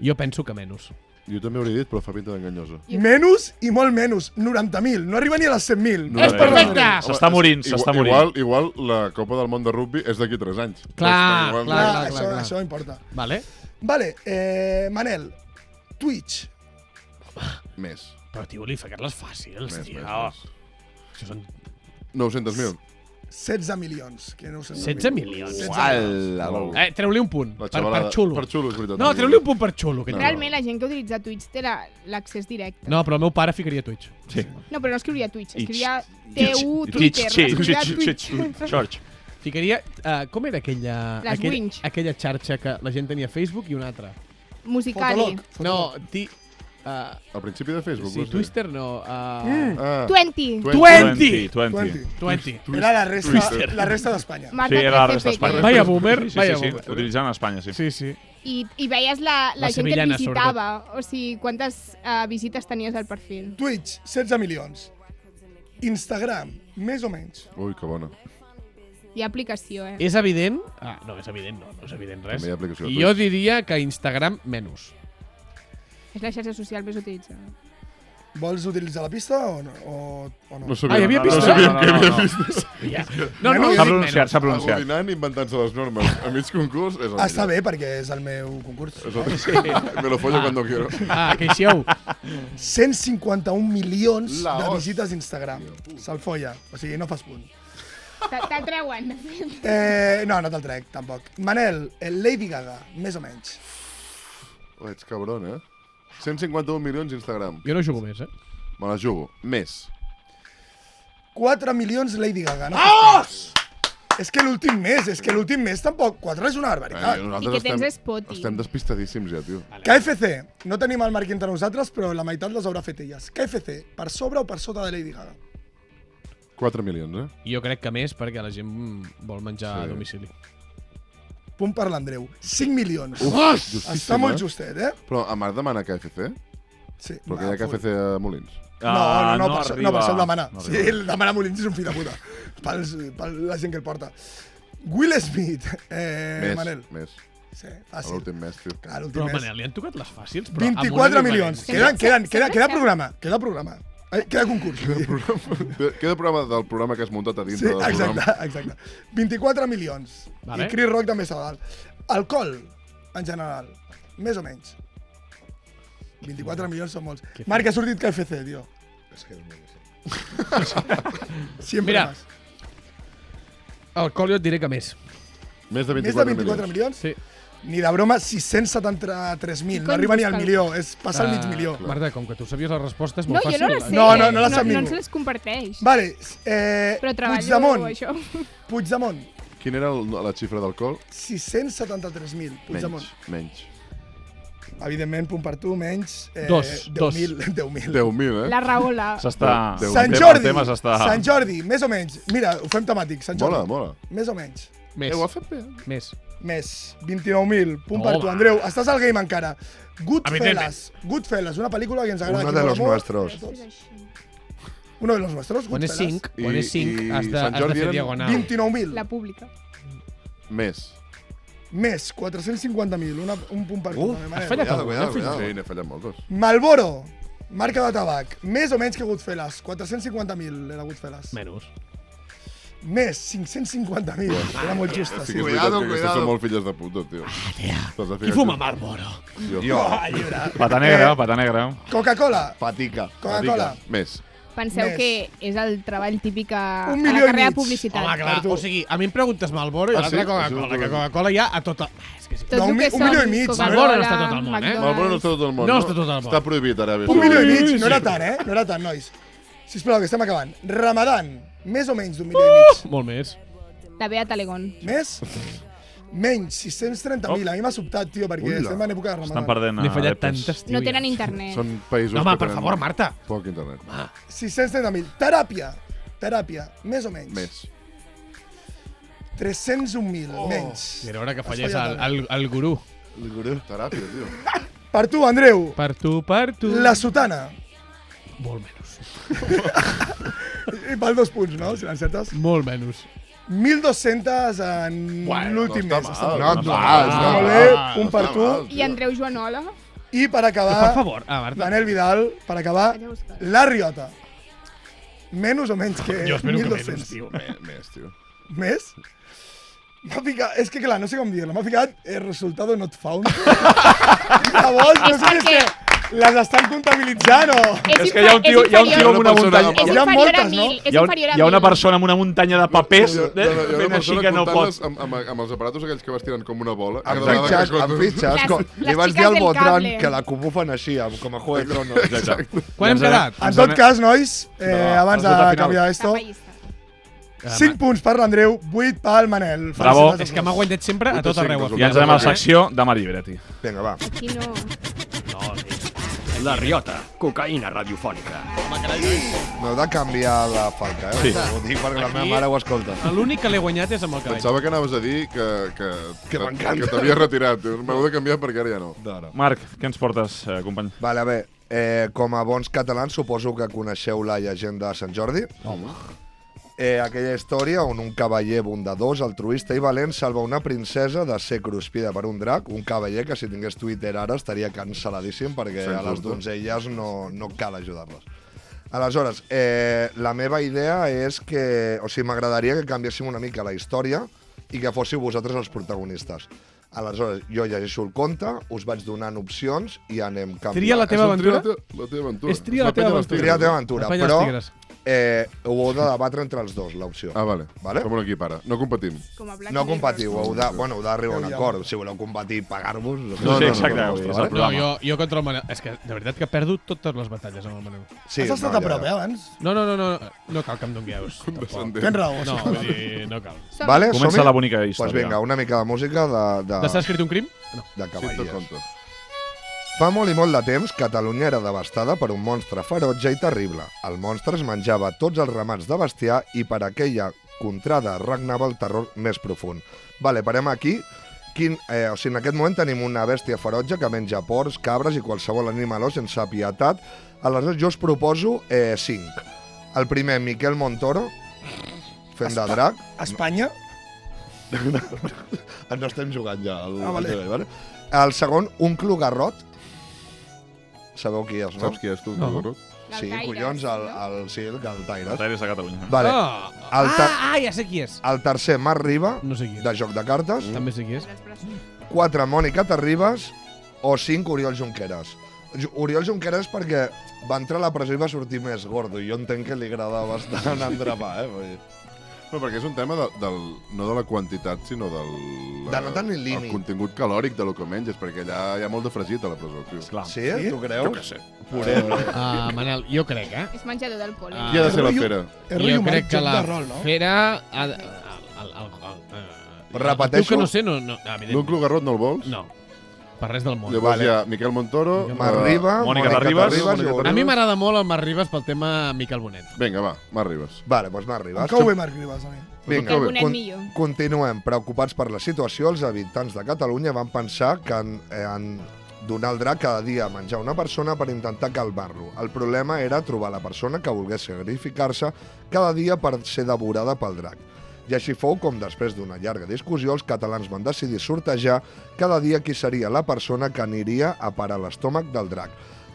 Jo penso que menys. Jo també hauria dit, però fa pinta d'enganyosa. Menys i molt menys. 90.000. No arriba ni a les 100.000. És perfecte! S'està morint, s'està morint. Igual la Copa del Món de Rugby és d'aquí 3 anys. Clar. Això importa. Vale. Manel, Twitch. Més. Però, tio, li fa les fàcils, tio. Això són... 900.000. 16 milions. 16 milions? Treu-li un punt, per xulo. Per xulo, és veritat. No, treu-li un punt per xulo. Realment, la gent que utilitza Twitch té l'accés directe. No, però el meu pare ficaria Twitch. Sí. No, però no escriuria Twitch, escriuria TU, Twitter. Twitch. Ficaria... Com era aquella xarxa que la gent tenia Facebook i una altra? Musicali. No, al principi de Facebook. Sí, Twister no. 20. Era la resta d'Espanya. Sí, era la resta d'Espanya. Vaya boomer. Utilitzant a Espanya, sí. Sí. I veies la gent que et visitava. O sigui, quantes visites tenies al perfil. Twitch, 16 milions. Instagram, més o menys. Ui, que bona. Hi ha aplicació, És evident? No, és evident no és evident res. També hi ha aplicació. Jo diria que Instagram menys. És la xarxa social més utilitzada. Vols utilitzar la pista o no? No sabíem, hi havia pista? No sabíem que hi havia pistes. S'ha pronunciat. Opinant i inventant-se les normes. A mig concurs és el millor. Està bé, perquè és el meu concurs. Me lo follo cuando quiero. Que hi sieu. 151 milions de visites a Instagram. Se'l folla. O sigui, no fas punt. Te'l treuen. No te'l trec, tampoc. Manel, Lady Gaga, més o menys. Ets cabron, 151 milions Instagram. Jo no jugo més, Me la jugo. Més. 4 milions Lady Gaga. És que l'últim mes tampoc. 4 és una barbaritat. I que tens Spotify. Estem despistadíssims ja, tio. KFC. No tenim el marc entre nosaltres, però la meitat les haurà fet elles. KFC, per sobre o per sota de Lady Gaga? 4 milions, Jo crec que més, perquè la gent vol menjar a domicili. Punt per l'Andreu. 5 milions. Està molt justet, Però a Marc demana KFC? Sí. Però que hi ha KFC a Molins. No, per això el demana. Sí, el demana a Molins és un fill de puta. Per la gent que el porta. Will Smith. Manel. Més. Sí, fàcil. A l'últim mes, tio. Però, Manel, li han tocat les fàcils. 24 milions. Queda programa. Queda concurs. Queda programa del programa que has muntat a dintre del programa. Exacte. 24 milions. I Chris Rock també està dalt. Alcohol, en general, més o menys. 24 milions són molts. Marc, ha sortit KFC, tio. És que és molt Siempre Mira, más. Alcohol jo et diré que més. Més de 24 milions? Sí. Ni de broma, 673.000. No arriba ni al milió, és passar al mig milió. Marta, com que tu sabies la resposta, és molt fàcil. fàcil. No, jo no la sé. No la sap ningú. No ens les comparteix. Vale, però treballo això. Puigdemont. Quina era la xifra d'alcohol? 673.000. Puigdemont. Menys. Evidentment, punt per tu, menys... 10.000. 10.000, La raola. Sant Jordi, més o menys. Mira, ho fem temàtic. Sant Jordi. Mola. Més o menys. Més. Ho ha fet bé. Més. 29.000. Punt per tu, Andreu. Estàs al game encara. Goodfellas, una pel·lícula que ens agrada. Uno de los nuestros. Uno de los nuestros, Quan és 5, has de fer diagonal. 29.000. La pública. Més, 450.000. Un punt per tu. Has fallat alguna, Sí, n'he fallat moltes. Malboro, marca de tabac. Més o menys que Goodfellas. 450.000 era Goodfellas. Menys. Més, 550.000. Era molt justa. Sí que és veritat que aquestes són molt filles de puta, tio. Qui fuma Marlboro? Jo. Pata negra. Coca-Cola. Patica. Coca-Cola. Més. Penseu que és el treball típic a la milió i carrera de mig. publicitat. Home, clar, o sigui, a mi em preguntes Marlboro i l'altre Coca-Cola, que Coca-Cola hi ha a tota... Tot el que són milió i mig. Marlboro no està tot el món, Marlboro no està tot el món. No està tot el món. Està prohibit, ara. Un milió i mig. No era tant, No era tant, nois. Sisplau, que estem acabant. Ramadan, més o menys d'un milió i mig. Molt més. La Bea Talegón. Més? Menys, 630.000. A mi m'ha sobtat, tio, perquè estem en època de Ramadan. Estan perdent N'he fallat adeptes. tantes, tio. No tenen internet. Són països No, home, que per tenen favor, Marta. poc internet. 630.000. Teràpia, més o menys. Més. 301.000, menys. I era hora que fallés el gurú. El gurú, teràpia, tio. Per tu, Andreu. Per tu. La sotana. Molt menys. val 2 punts, no? Si l'encertes. Molt menys. 1.200 en l'últim mes. No, molt bé, un per tu. I Andreu Joanola. I per acabar, Per favor, Marta. Manel Vidal, per acabar, la Riota. Menys o menys que 1.200? Jo espero que menys, tio. Més, tio. Més? M'ha ficat... És que clar, no sé com dir-lo. M'ha ficat resultado not found. Llavors, no sé si és que les estan comptabilitzant o... És que hi ha un tio amb una muntanya... És inferior a 1.000. És inferior a 1.000. Hi ha una persona amb una muntanya de papers Hi ha una fent així persona que no pot. comptant-les amb els aparatos aquells que vas tirant com una bola. Amb fitxes. Li vaig dir al Botran que la Comú fan així, com a Juego de Tronos. Quan hem quedat? En tot cas, nois, abans de canviar esto... 5 punts per l'Andreu, 8 pel Manel. Bravo. És que m'ha guanyat sempre a tot arreu. I ens anem a la secció de Mari Ibretti. Vinga, va. Aquí no... La Riota, cocaïna radiofònica. M'heu de canviar la falca, Sí. Ho dic perquè la meva mare ho escolta. L'únic que l'he guanyat és amb el cabell. Pensava que anaves a dir que t'havies retirat. M'heu de canviar perquè ara ja no. Marc, què ens portes, company? Vale, a veure, com a bons catalans suposo que coneixeu la llegenda de Sant Jordi. Home. Aquella història on un cavaller bondadós, altruista i valent salva una princesa de ser cruspida per un drac, un cavaller que si tingués Twitter ara estaria canceladíssim perquè a les donzelles no cal ajudar-les. Aleshores, la meva idea és que... O sigui, m'agradaria que canviéssim una mica la història i que fóssiu vosaltres els protagonistes. Aleshores, jo llegeixo el conte, us vaig donant opcions i anem canviant. Tria la teva aventura? La teva aventura. És tria la teva aventura. Tria la teva aventura, La penya però dels tigres. ho heu de debatre entre els dos, l'opció. Ah, vale. Som un equip ara. No competim. No competiu, heu d'arribar a un acord. Si voleu competir, pagar-vos... No, exacte. No, jo contra el Manel. És que, de veritat, que perdo totes les batalles amb el Manel. Sí, Has estat a prop, abans? No cal que em doni eus. Tens raó. No, vull dir, no cal. Vale, Comença la bonica història. Doncs vinga, una mica de música De s'ha escrit un crim? No. de cavallers. Fa molt i molt de temps, Catalunya era devastada per un monstre ferotge i terrible. El monstre es menjava tots els ramats de bestiar i per aquella contrada regnava el terror més profund. Vale, parem aquí. O sigui, en aquest moment tenim una bèstia ferotge que menja porcs, cabres i qualsevol animaló sense pietat. Aleshores, jo us proposo 5. El primer, Miquel Montoro, fent de drac. Espanya? No estem jugant ja. Vale. El segon, un Clugarrot. Sabeu qui és, no? Saps qui és tu, Clugarrot? Sí, collons, el Taires. El Taires de Catalunya. Vale. Ja sé qui és. El tercer, Marc Riba, No sé qui és. de Joc de Cartes. També sé qui és. 4, Mònica Terribas. O 5, Oriol Junqueras. Oriol Junqueras perquè va entrar a la presó i va sortir més gordo. I jo entenc que li agradava bastant endrapar, No, perquè és un tema no de la quantitat, sinó del... De no tenir límit. El contingut calòric de lo que menges, perquè allà hi ha molt de fregit a la presó, tio. Clar. Sí? Tu creus? Jo què sé. Manel, jo crec, És menjador del pol. Qui ha de ser la fera? Jo crec que la fera... Repeteixo. Que no sé, no. L'un Clugarrot no el vols? No. Per res del món. Llavors hi ha Miquel Montoro, Marc Riba, Mònica Terribas. A mi m'agrada molt el Marc Ribas pel tema Miquel Bonet. Vinga, va, Marc Ribas. Vale, doncs Marc Ribas. Em cau bé Marc Ribas, a mi. Vinga, El Bonet millor. Continuem. Preocupats per la situació, els habitants de Catalunya van pensar que en donar el drac cada dia a menjar una persona per intentar calmar-lo. El problema era trobar la persona que volgués sacrificar-se cada dia per ser devorada pel drac. I així fou com, després d'una llarga discussió, els catalans van decidir sortejar cada dia qui seria la persona que aniria a parar l'estómac del drac.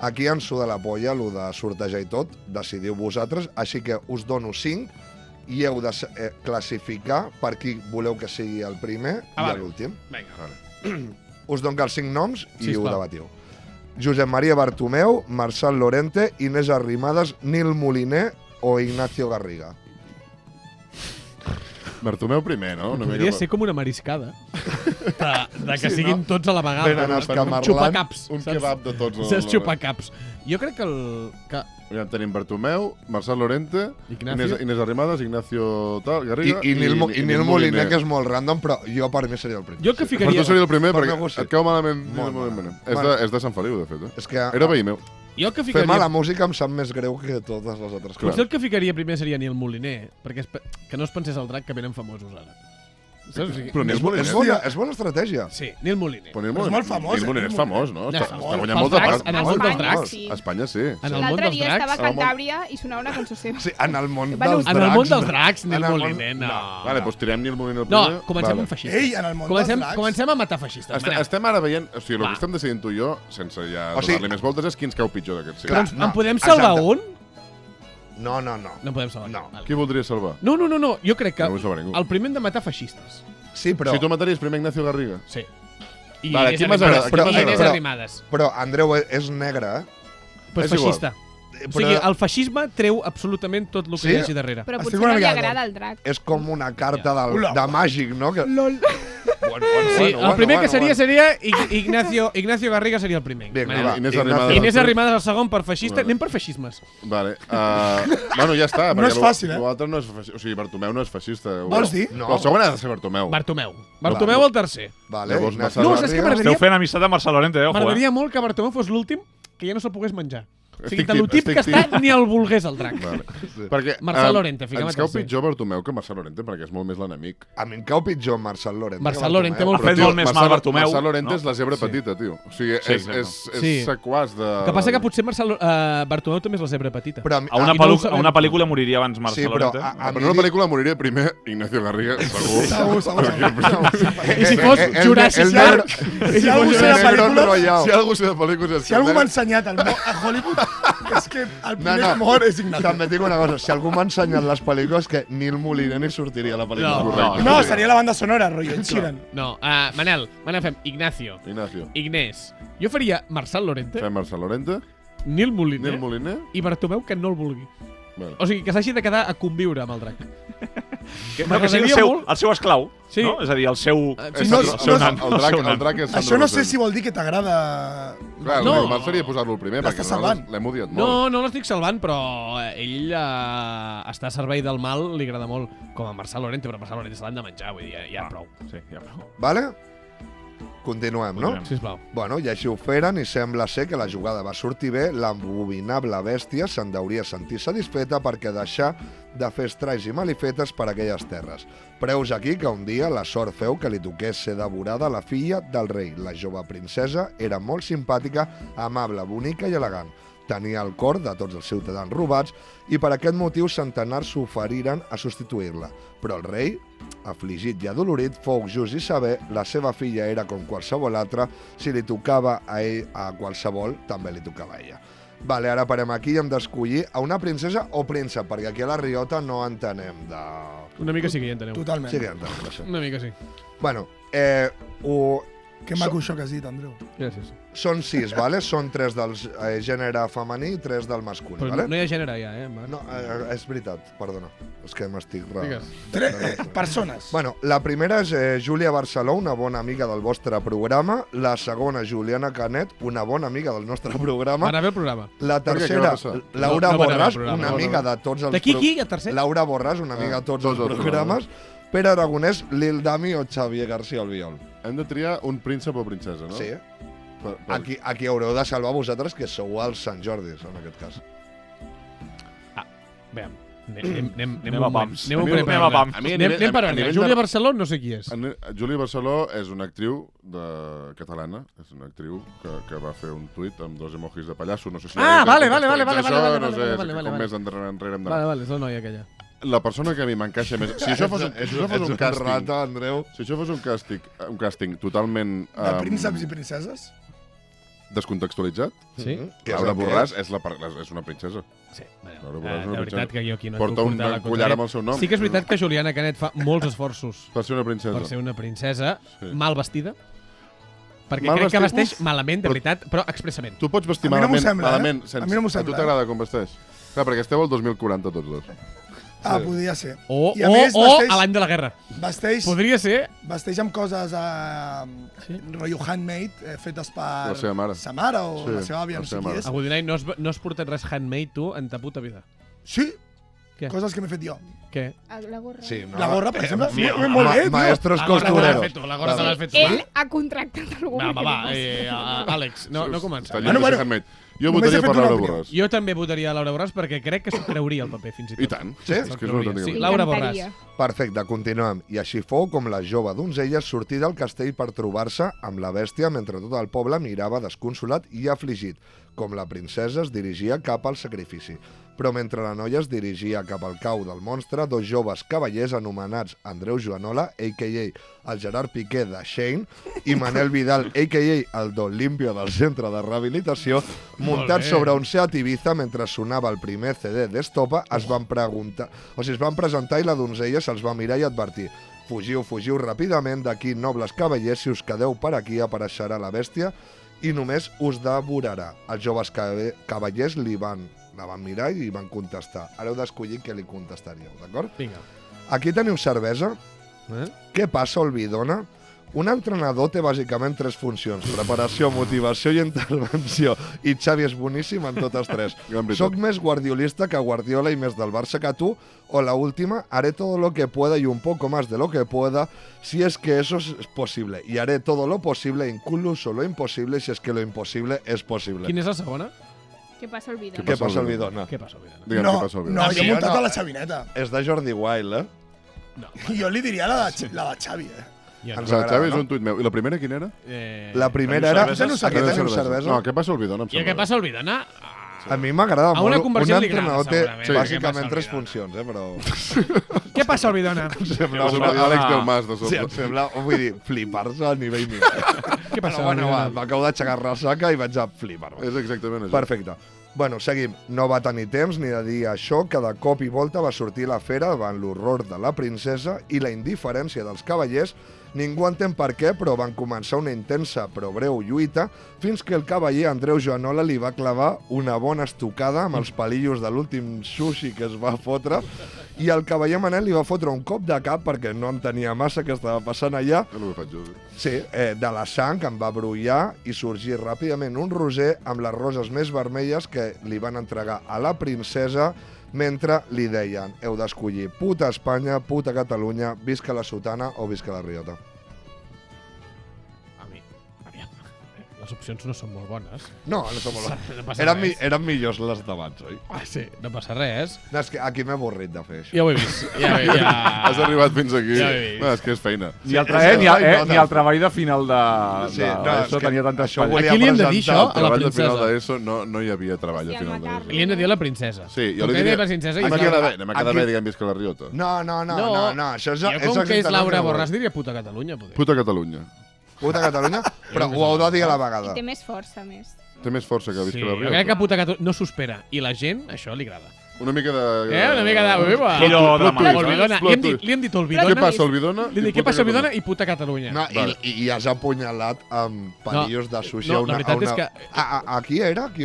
Aquí ens suda la polla, el de sortejar i tot, decidiu vosaltres, així que us dono 5 i heu de classificar per qui voleu que sigui el primer i l'últim. Vinga. Us dono els 5 noms i ho debatiu. Josep Maria Bartomeu, Marçal Lorente, Inés Arrimadas, Nil Moliner o Ignacio Garriga. Bartomeu primer, no? Podria ser com una mariscada. De que siguin tots a la vegada. Venen els camarlans. Xupacaps. Un kebab de tots. Saps xupacaps. Jo crec que Ja tenim Bartomeu, Marçal Lorente, Ignacio. Inés Arrimadas, Ignacio Garriga I Nil Moliner, que és molt random, però jo per mi seria el primer. Jo el que ficaria... Per tu seria el primer, Per perquè mi sí. et cau malament Nil Molt Moliner. És de Sant Feliu, de fet. És que Era veí meu. Jo el que fer ficaria... mala música em sap més greu que totes les altres coses. Potser el que ficaria primer seria Nil Moliner, perquè que no es pensés al drac que venen famosos ara. Però Nil Moliner... És bona estratègia. Sí, Nil Moliner. Però és molt famós. Nil Moliner és famós, no? Està guanyant Pels molta dracs, part. en el món dels dracs. Sí. A Espanya sí. En el món L'altre dels dia dracs. estava a Cantàbria i sonava una cançó seva. Sí, en el món Bueno, dels dracs. En el món dels dracs, Nil En el món- Moliner, no. Vale, doncs tirem Nil Moliner el No, primer. comencem amb feixistes. Ei, en el món dels dracs. Comencem a matar feixistes. Estem ara veient... O sigui, el que estem decidint tu i jo, sense ja donar-li més voltes, és qui ens cau pitjor d'aquests. Però en podem salvar un? No. No en podem salvar. No. Qui voldria salvar? No. Jo crec que No vull salvar ningú. el primer hem de matar feixistes. Sí, però... Si tu mataries primer Ignacio Garriga? Sí. I Vale, Inés qui m'has agradat? Arrimadas. I Inés Arrimadas. Però Andreu és negre, Però és feixista. O sigui, el feixisme treu absolutament tot el que hi hagi darrere. Però potser no li agrada el drac. És com una carta de màgic, no? Que... LOL. Sí, el primer que seria Ignacio Garriga seria el primer. Inés Arrimadas el segon per feixista. Anem per feixismes. Vale. Bueno, ja està. No és fàcil, eh? L'altre no és feixista. O sigui, Bartomeu no és feixista. Vols dir? No. Però el segon ha de ser Bartomeu. Bartomeu el tercer. Vale. Llavors, No, saps què m'agradaria? Esteu fent amistat amb Marcel Lorente, ojo, M'agradaria molt que Bartomeu fos l'últim que ja no se'l pogués menjar. O sigui, Estic de lo tip que està, ni el volgués el drac. Vale. Perquè Marcel Lorente, fica'm ens cau pitjor Bartomeu que Marcel Lorente, perquè és molt més l'enemic. A mi em cau pitjor Marcel Lorente. Marcel Lorente molt fet molt més mal Bartomeu. Marcel Lorente és la zebra petita, tio. O sigui, és sequàs de... El que passa que potser Bartomeu també és la zebra petita. A una pel·lícula moriria abans Marcel Lorente. Per una pel·lícula moriria primer Ignacio Garriga, segur. I si fos Jurassic Park... Si algú sé de pel·lícules... Si algú m'ha ensenyat a Hollywood, és que el primer que mor és Ignacio. També tinc una cosa, si algú m'ha ensenyat les pel·lícules, que Nil Moliner ni sortiria a la pel·lícula. No, seria la banda sonora, rotllo, en Sheeran. No, Manel, fem Ignacio. Ignés. Jo faria Marcel Lorente. Fem Marcel Lorente. Nil Moliner. I Bartomeu, que no el vulgui. Vale. O sigui, que s'hagi de quedar a conviure amb el drac. Que sigui el seu esclau, no? És a dir, el seu... El drac és... Això no sé si vol dir que t'agrada... Clar, el normal seria posar-lo el primer, perquè l'hem odiat molt. No l'estic salvant, però ell està a servei del mal, li agrada molt, com a Marcel Lorente, però Marcel Lorente se l'han de menjar, vull dir, ja prou. Sí, ja prou. Vale? Continuem, no? Sisplau. Bueno, i així ho feren i sembla ser que la jugada va sortir bé, l'abominable bèstia se'n deuria sentir satisfeta perquè deixar de fer estralls i malifetes per aquelles terres. Preus aquí que un dia la sort feu que li toqués ser devorada la filla del rei. La jove princesa era molt simpàtica, amable, bonica i elegant. Tenia el cor de tots els ciutadans robats i per aquest motiu centenars s'oferiren a substituir-la. Però el rei, afligit i adolorit, fou just i saber la seva filla era com qualsevol altra, si li tocava a ell a qualsevol, també li tocava a ella. Vale, ara parem aquí i hem d'escollir a una princesa o príncep, perquè aquí a la Riota no entenem de... Una mica sí que hi enteneu. Totalment. Sí que hi entenem, això. Una mica sí. Bueno, Que maco això que has dit, Andreu. Gràcies. Són 6, vale? Són 3 del gènere femení i 3 del masculí, Però vale? no hi ha gènere ja, No, és veritat, perdona. És que m'estic... Persones. Bueno, la primera és Júlia Barceló, una bona amiga del vostre programa. La segona, Juliana Canet, una bona amiga del nostre programa. Va anar bé el programa. La tercera, Laura Borràs, una amiga de tots els... De qui, el tercer? Laura Borràs, una amiga de tots els programes. Pere Aragonès, Lil Dami o Xavier García Albiol. Hem de triar un príncep o princesa, no? Sí. Aquí haureu de salvar vosaltres, que sou els Sant Jordis, en aquest cas. Veiem. Anem a pams. Anem per ordre. Júlia Barceló no sé qui és. Júlia Barceló és una actriu catalana, és una actriu que va fer un tuit amb 2 emojis de pallasso, no sé si... Vale. Com més enrere hem d'anar. Vale, és la noia aquella. La persona que a mi m'encaixa més... Si això fos un càsting... Rata, Andreu. Si això fos un càsting totalment... De prínceps i princeses? Descontextualitzat? Sí. Laura Borràs és una princesa. Sí, de veritat que jo aquí no porta un collar amb el seu nom. Sí que és veritat que Juliana Canet fa molts esforços per ser una princesa. Mal vestida. Perquè crec que vesteix malament, de veritat, però expressament. Tu pots vestir malament. A mi no m'ho sembla. A tu t'agrada com vesteix? Clar, perquè esteu al 2040 tots dos. Podria ser. O a l'any de la guerra. Podria ser. Vesteix amb coses rotllo handmade, fetes per la seva mare. Sa mare o la seva àvia, no sé qui és. A Godinai no has portat res handmade, tu, en ta puta vida. Sí. Què? Coses que m'he fet jo. Què? La gorra. Sí, no. La gorra, per exemple. Molt bé, Maestros costureros. La gorra te l'has fet tu. Ell ha contractat algú. Va, Àlex, no comença. Està lluny de ser handmade. Jo votaria per Laura Borràs. Jo també votaria Laura Borràs perquè crec que s'ho creuria el paper, fins i tot. I tant. Sí? És que és una Sí, tècnica. Laura Borràs. Perfecte, continuem. I així fou com la jove donzella sortí del castell per trobar-se amb la bèstia mentre tot el poble mirava desconsolat i afligit, com la princesa es dirigia cap al sacrifici. Però mentre la noia es dirigia cap al cau del monstre, dos joves cavallers anomenats Andreu Joanola, a.k.a. el Gerard Piqué de Shane, i Manel Vidal, a.k.a. el Don Limpio del centre de rehabilitació, muntats sobre un Seat Ibiza mentre sonava el primer CD d'Estopa, es van presentar i la donzella se'ls va mirar i advertir: fugiu ràpidament d'aquí, nobles cavallers, si us quedeu per aquí apareixerà la bèstia i només us devorarà. Els joves cavallers la van mirar i van contestar. Ara heu d'escollir què li contestaríeu, d'acord? Vinga. Aquí teniu cervesa. Què passa, Olvidona? Un entrenador té bàsicament 3 funcions: preparació, motivació i intervenció. I Xavi és boníssim en totes 3. Soc més guardiolista que Guardiola i més del Barça que tu. O la última: haré todo lo que pueda y un poco más de lo que pueda si es que eso es posible. Y haré todo lo posible, incluso lo imposible, si es que lo imposible es posible. Quina és la segona? Què passa, Olvidona? Què passa, Olvidona? Què passa, Olvidona? Digue'm què passa, Olvidona. No, jo he muntat a la Xavineta. És de Jordi Wild, Jo li diria la de Xavi, Ens La agrada, Xavi és no? un tuit meu. I la primera quina era? La primera era... Aquí teniu cervesa. No, què passa, Olvidona? I què passa, Olvidona? A mi m'agrada A una molt. Un conversió li agrada, entrenador té segurament. bàsicament 3 funcions, però... Què passa, Olvidona? Em sembla Àlex del Mas, de sobte. Sí, em sembla, vull dir, flipar-se a nivell mig. Què passa, Bueno, Olvidona? m'acabo d'aixecar ressaca i vaig a flipar-me. És exactament això. Perfecte. Bueno, seguim. No va tenir temps ni de dir això, que de cop i volta va sortir la fera davant l'horror de la princesa i la indiferència dels cavallers. Ningú entén per què, però van començar una intensa però breu lluita fins que el cavaller Andreu Joanola li va clavar una bona estocada amb els palillos de l'últim sushi que es va fotre i el cavaller Manel li va fotre un cop de cap perquè no entenia massa què estava passant allà. És el que faig jo. Sí, de la sang em va brollar i sorgir ràpidament un roser amb les roses més vermelles que li van entregar a la princesa mentre li deien: heu d'escollir puta Espanya, puta Catalunya, visca la sotana o visca la riota. Les opcions no són molt bones. No, no són molt bones. No passa res. Eren millors les d'abans, oi? Ah, sí, no passa res. No, és que aquí m'he avorrit de fer això. Ja ho he vist. Has arribat fins aquí. Ja ho he vist. No, és que és feina. Ni el treball de final d'ESO tenia tantes falles. Aquí li hem de dir això a la treball de final princesa. d'ESO no hi havia treball de final d'ESO. Li hem de dir a la princesa. Sí, jo Com li que diria... la princesa i Anem a ja- quedar bé, anem a quedar bé, diguem, visca la riota. No, això és... Jo com que és Laura Borràs diria puta Catalunya, poder. Puta Catalunya. Puta Catalunya, però ho heu de dir a la vegada. I té més força, més. Té més força que visca Sí, la jo riota. crec que puta Catalunya no s'espera. I la gent, això li agrada. Una mica de... Una mica de... Giro dramàtic. Olvidona. Li hem dit Olvidona. Què passa, Olvidona? Li hem dit què passa, Olvidona i puta Catalunya. No, i has apunyalat amb palillos de sushi no, a una... la veritat a una... és que- Aquí era? Aquí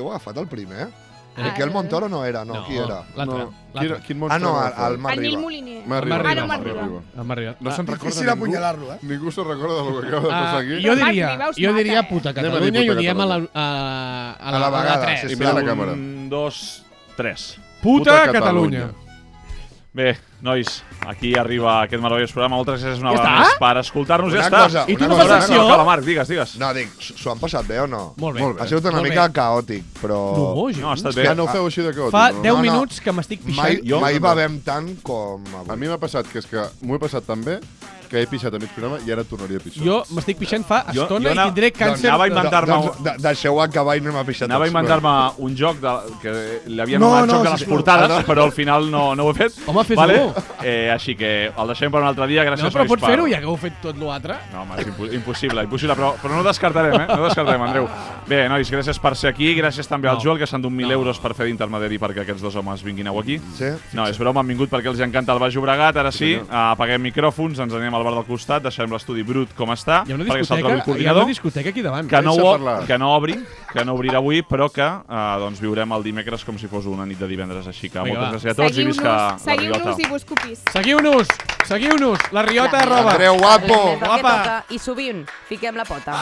ho ha agafat el primer? Miquel Montoro no era, no? Qui era? l'altre. Quin Ah, no, monstre el Mar El Nil Riba. Moliner. Mar Riba. Ah, no, Mar Riba. No se'n recorda Difícil ningú. apunyalar-lo, Ningú se'n recorda del que acaba de passar aquí. Jo diria, Marc Riba us jo mata, diria eh? puta Anem a dir Catalunya i ho puta diem a la A la vegada, 3. sí, Mira la càmera. 1, 2, 3. Puta Catalunya. Bé, nois, aquí arriba aquest meravellós programa. Moltes gràcies una Ja vegada està? més per escoltar-nos. Ja Una està. cosa, I tu una no cosa. fas secció? No, Marc, digues. No, dic, s'ho han passat bé o no? Molt bé. Ha sigut una Molt mica bé. caòtic, però... No, No, ha estat Que bé. no ho feu així de caòtic, Fa no? 10 No, no. minuts que m'estic Mai, pixant. mai bevem tant com avui. A mi m'ha passat que és que m'ho he passat tan bé que he pixat a mig programa i ara tornaria a pixar. Jo m'estic pixant fa Jo estona i anava- tindré càncer. anava a inventar-me Deixeu acabar i anem a pixar Anava a tots. inventar-me un joc que li havia No, anomenat no, joc de les sisplau. portades, però al final no ho he fet. Home, fes-ho. Així que el deixem per un altre dia. Gràcies, No, però nois, pots per- fer-ho ja que heu fet tot l'altre. No, home, és impossible, però no ho descartarem, No ho descartarem, Andreu. Bé, nois, gràcies per ser aquí, gràcies també al Joel, que s'han d'un 1.000 euros per fer d'intermediari perquè aquests dos homes vinguin aquí. Sí? No, és broma, han vingut perquè els encanta el Baix Llobregat. Ara sí, apaguem micròfons, ens anem al bar del costat, deixem l'estudi brut com està, Hi ha una perquè se'l trobi el discoteca, coordinador. aquí davant. Que no Deixa parlar. obrirà avui, però que doncs viurem el dimecres com si fos una nit de divendres. Així que Vinga, moltes va. gràcies a tots i visca la Seguiu-nos Riota. i vos copis. Seguiu-nos, la Riota @. Andreu, guapo! Guapa. I sovint fiquem la pota.